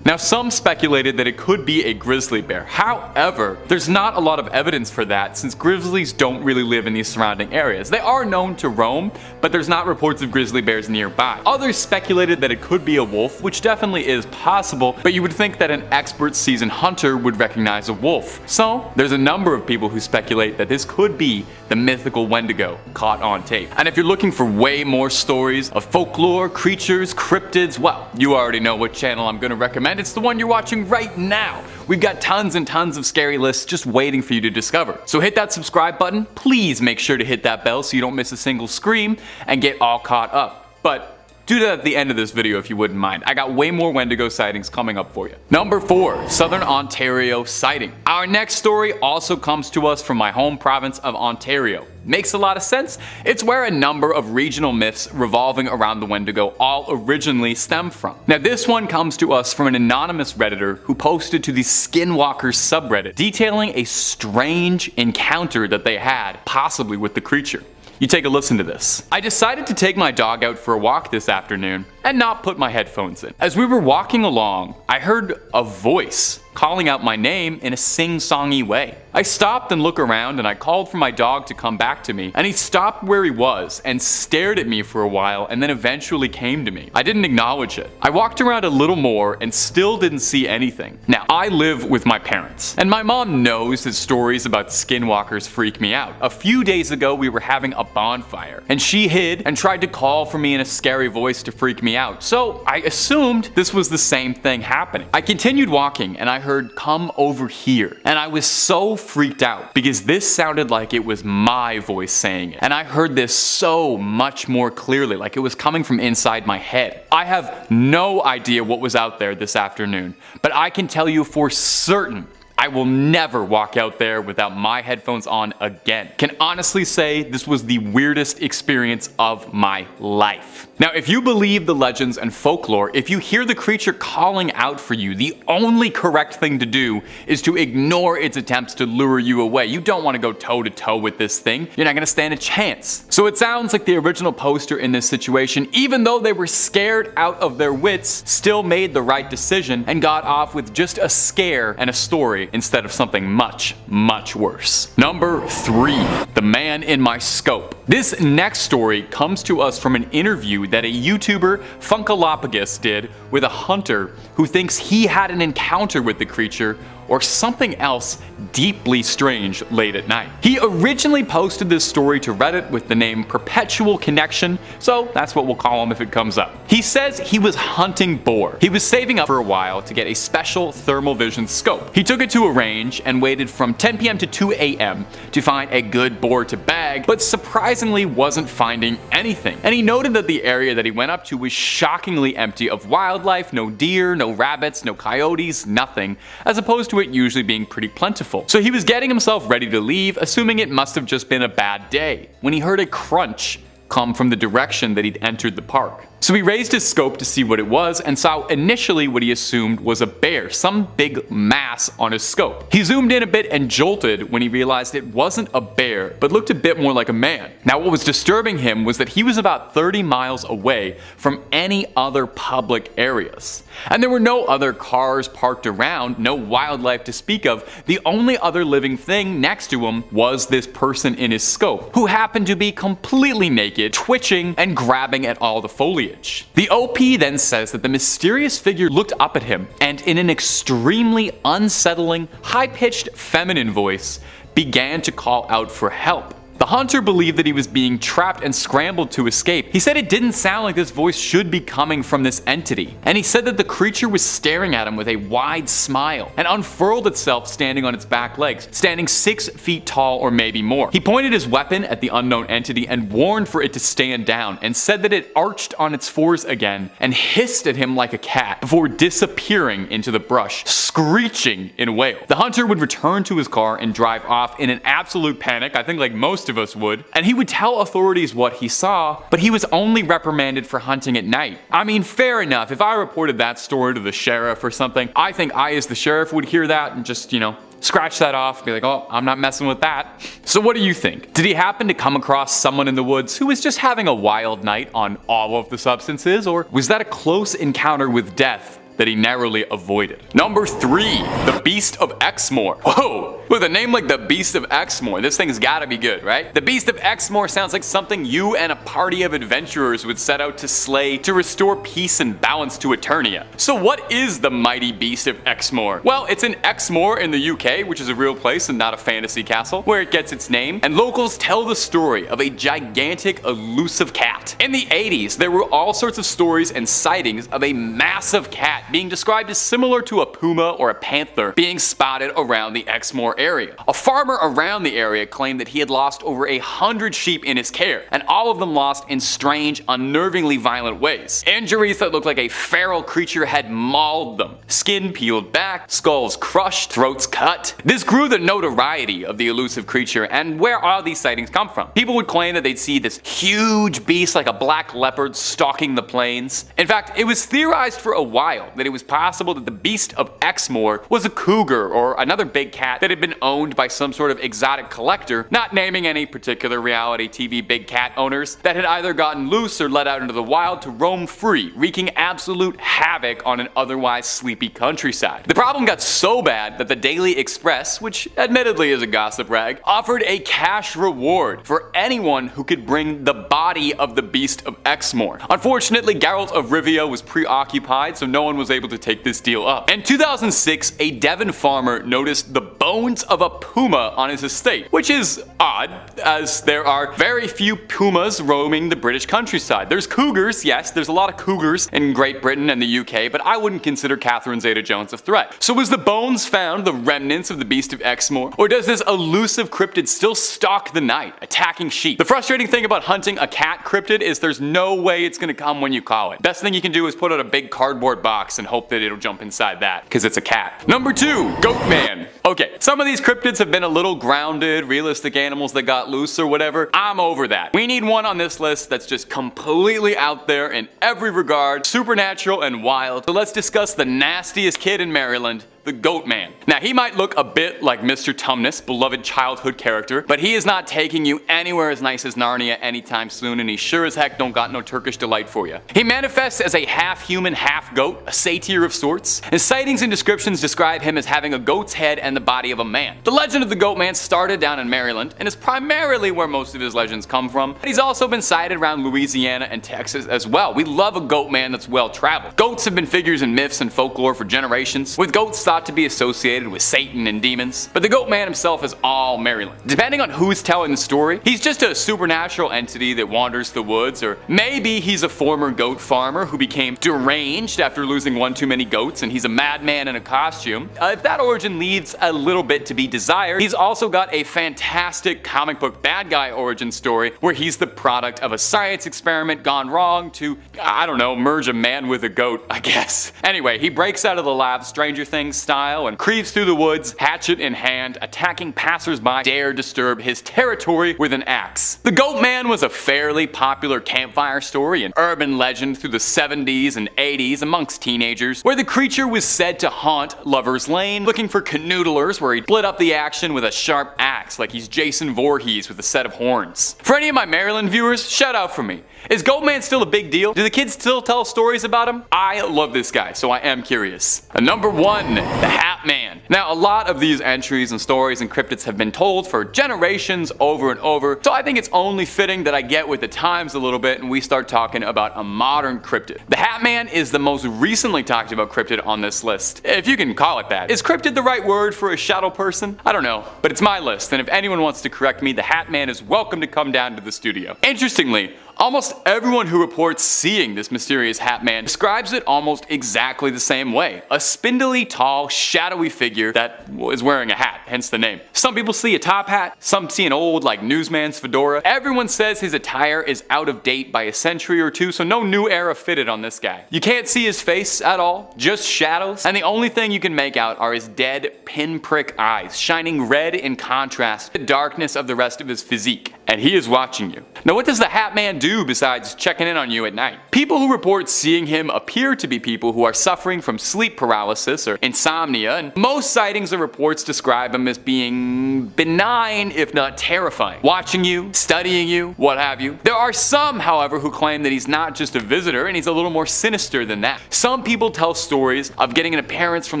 Now, some speculated that it could be a grizzly bear. However, there's not a lot of evidence for that since grizzlies don't really live in these surrounding areas. They are known to roam, but there's not reports of grizzly bears nearby. Others speculated that it could be a wolf, which definitely is possible, but you would think that an expert seasoned hunter would recognize a wolf. So, there's a number of people who speculate that this could be the mythical Wendigo caught on tape. And if you're looking for way more stories of folklore, creatures, cryptids, well, you already know what channel I'm going to recommend. It's the one you're watching right now. We've got tons and tons of scary lists just waiting for you to discover. So hit that subscribe button. Please make sure to hit that bell so you don't miss a single scream and get all caught up. But do that at the end of this video if you wouldn't mind. I got way more Wendigo sightings coming up for you. Number 4, Southern Ontario sighting. Our next story also comes to us from my home province of Ontario. Makes a lot of sense. It's where a number of regional myths revolving around the Wendigo all originally stem from. Now this one comes to us from an anonymous Redditor who posted to the Skinwalker subreddit detailing a strange encounter that they had, possibly with the creature. You take a listen to this. "I decided to take my dog out for a walk this afternoon and not put my headphones in. As we were walking along, I heard a voice calling out my name in a sing-songy way. I stopped and looked around and I called for my dog to come back to me, and he stopped where he was and stared at me for a while and then eventually came to me. I didn't acknowledge it. I walked around a little more and still didn't see anything. Now, I live with my parents, and my mom knows that stories about skinwalkers freak me out. A few days ago, we were having a bonfire, and she hid and tried to call for me in a scary voice to freak me out, so I assumed this was the same thing happening. I continued walking and I heard, 'Come over here,' and I was so freaked out because this sounded like it was my voice saying it, and I heard this so much more clearly, like it was coming from inside my head. I have no idea what was out there this afternoon, but I can tell you for certain I will never walk out there without my headphones on again. Can honestly say this was the weirdest experience of my life." Now, if you believe the legends and folklore, if you hear the creature calling out for you, the only correct thing to do is to ignore its attempts to lure you away. You don't want to go toe to toe with this thing. You're not going to stand a chance. So it sounds like the original poster in this situation, even though they were scared out of their wits, still made the right decision and got off with just a scare and a story story instead of something much, much worse. Number 3, the man in my scope. This next story comes to us from an interview that a YouTuber, Funkalapagus, did with a hunter who thinks he had an encounter with the creature or something else deeply strange late at night. He originally posted this story to Reddit with the name Perpetual Connection, so that's what we'll call him if it comes up. He says he was hunting boar. He was saving up for a while to get a special thermal vision scope. He took it to a range and waited from 10 p.m. to 2 a.m. to find a good boar to bag, but surprisingly wasn't finding anything. And he noted that the area that he went up to was shockingly empty of wildlife, no deer, no rabbits, no coyotes, nothing, as opposed to it usually being pretty plentiful. So he was getting himself ready to leave, assuming it must have just been a bad day, when he heard a crunch come from the direction that he'd entered the park. So he raised his scope to see what it was and saw initially what he assumed was a bear, some big mass on his scope. He zoomed in a bit and jolted when he realized it wasn't a bear, but looked a bit more like a man. Now what was disturbing him was that he was about 30 miles away from any other public areas. And there were no other cars parked around, no wildlife to speak of. The only other living thing next to him was this person in his scope, who happened to be completely naked, twitching and grabbing at all the foliage. The OP then says that the mysterious figure looked up at him and in an extremely unsettling, high-pitched feminine voice began to call out for help. The hunter believed that he was being trapped and scrambled to escape. He said it didn't sound like this voice should be coming from this entity. And he said that the creature was staring at him with a wide smile and unfurled itself standing on its back legs, standing 6 feet tall or maybe more. He pointed his weapon at the unknown entity and warned for it to stand down and said that it arched on its fours again and hissed at him like a cat before disappearing into the brush, screeching in wail. The hunter would return to his car and drive off in an absolute panic, I think like most of us would, and he would tell authorities what he saw, but he was only reprimanded for hunting at night. I mean, fair enough. If I reported that story to the sheriff or something, I think I as the sheriff would hear that and just, scratch that off, be like, oh, I'm not messing with that. So what do you think? Did he happen to come across someone in the woods who was just having a wild night on all of the substances, or was that a close encounter with death that he narrowly avoided? Number 3, the Beast of Exmoor. Whoa! With a name like the Beast of Exmoor, this thing's gotta be good, right? The Beast of Exmoor sounds like something you and a party of adventurers would set out to slay to restore peace and balance to Eternia. So what is the mighty Beast of Exmoor? Well, it's in Exmoor in the UK, which is a real place and not a fantasy castle, where it gets its name, and locals tell the story of a gigantic elusive cat. In the 80s, there were all sorts of stories and sightings of a massive cat being described as similar to a puma or a panther being spotted around the Exmoor area. A farmer around the area claimed that he had lost over 100 sheep in his care, and all of them lost in strange, unnervingly violent ways. Injuries that looked like a feral creature had mauled them. Skin peeled back, skulls crushed, throats cut. This grew the notoriety of the elusive creature, and where all these sightings come from. People would claim that they'd see this huge beast like a black leopard stalking the plains. In fact, it was theorized for a while that it was possible that the Beast of Exmoor was a cougar or another big cat that had been owned by some sort of exotic collector, not naming any particular reality TV big cat owners, that had either gotten loose or let out into the wild to roam free, wreaking absolute havoc on an otherwise sleepy countryside. The problem got so bad that the Daily Express, which admittedly is a gossip rag, offered a cash reward for anyone who could bring the body of the Beast of Exmoor. Unfortunately, Geralt of Rivia was preoccupied, so no one was able to take this deal up. In 2006, a Devon farmer noticed the bones of a puma on his estate, which is odd, as there are very few pumas roaming the British countryside. There's cougars, yes, there's a lot of cougars in Great Britain and the UK, but I wouldn't consider Catherine Zeta-Jones a threat. So was the bones found the remnants of the Beast of Exmoor, or does this elusive cryptid still stalk the night, attacking sheep? The frustrating thing about hunting a cat cryptid is there's no way it's gonna come when you call it. Best thing you can do is put out a big cardboard box and hope that it'll jump inside that, because it's a cat. Number 2, Goatman. Okay, some of these cryptids have been a little grounded, realistic animals that got loose or whatever. I'm over that. We need one on this list that's just completely out there in every regard, supernatural and wild. So let's discuss the nastiest kid in Maryland, the the Goatman. Now, he might look a bit like Mr. Tumnus, beloved childhood character, but he is not taking you anywhere as nice as Narnia anytime soon, and he sure as heck don't got no Turkish delight for you. He manifests as a half-human, half-goat, a satyr of sorts, and sightings and descriptions describe him as having a goat's head and the body of a man. The legend of the Goatman started down in Maryland, and is primarily where most of his legends come from, but he's also been sighted around Louisiana and Texas as well. We love a Goatman that's well-traveled. Goats have been figures in myths and folklore for generations, with goats thought to be associated with Satan and demons, but the Goatman himself is all Maryland. Depending on who's telling the story, he's just a supernatural entity that wanders the woods, or maybe he's a former goat farmer who became deranged after losing one too many goats and he's a madman in a costume. If that origin leaves a little bit to be desired, he's also got a fantastic comic book bad guy origin story where he's the product of a science experiment gone wrong to, I don't know, merge a man with a goat, I guess. Anyway, he breaks out of the lab Stranger Things style and creeps through the woods, hatchet in hand, attacking passersby dare disturb his territory with an axe. The Goatman was a fairly popular campfire story and urban legend through the 70s and 80s amongst teenagers, where the creature was said to haunt Lover's Lane, looking for canoodlers where he'd split up the action with a sharp axe like he's Jason Voorhees with a set of horns. For any of my Maryland viewers, shout out for me. Is Goatman still a big deal? Do the kids still tell stories about him? I love this guy, so I am curious. Number 1, the Hatman. Now, a lot of these entries and stories and cryptids have been told for generations over and over, so I think it's only fitting that I get with the times a little bit and we start talking about a modern cryptid. The Hatman is the most recently talked about cryptid on this list, if you can call it that. Is cryptid the right word for a shadow person? I don't know, but it's my list, and if anyone wants to correct me, the Hatman is welcome to come down to the studio. Interestingly, almost everyone who reports seeing this mysterious Hatman describes it almost exactly the same way. A spindly, tall, shadowy figure that is wearing a hat, hence the name. Some people see a top hat, some see an old, like, newsman's fedora. Everyone says his attire is out of date by a century or two, so no new era fitted on this guy. You can't see his face at all, just shadows, and the only thing you can make out are his dead, pinprick eyes, shining red in contrast to the darkness of the rest of his physique. And he is watching you. Now, what does the Hatman do besides checking in on you at night? People who report seeing him appear to be people who are suffering from sleep paralysis or insomnia, and most sightings or reports describe him as being benign, if not terrifying. Watching you, studying you, what have you. There are some, however, who claim that he's not just a visitor and he's a little more sinister than that. Some people tell stories of getting an appearance from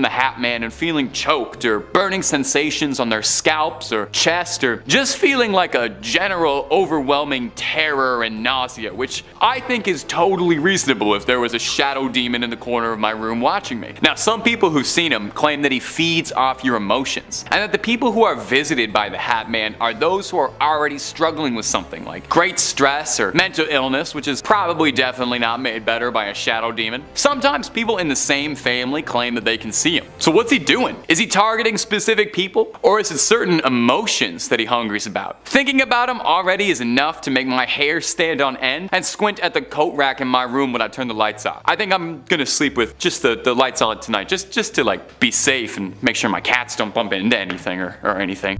the Hatman and feeling choked or burning sensations on their scalps or chest, or just feeling like a general overwhelming terror and nausea, which I think is totally reasonable if there was a shadow demon in the corner of my room watching me. Now, some people who've seen him claim that he feeds off your emotions, and that the people who are visited by the Hatman are those who are already struggling with something like great stress or mental illness, which is probably definitely not made better by a shadow demon. Sometimes people in the same family claim that they can see him. So what's he doing? Is he targeting specific people, or is it certain emotions that he hungers about? Thinking about him already is enough to make my hair stand on end and squint at the coat rack in my room when I turn the lights off. I think I'm gonna sleep with just the lights on tonight, just to, like, be safe and make sure my cats don't bump into anything or anything.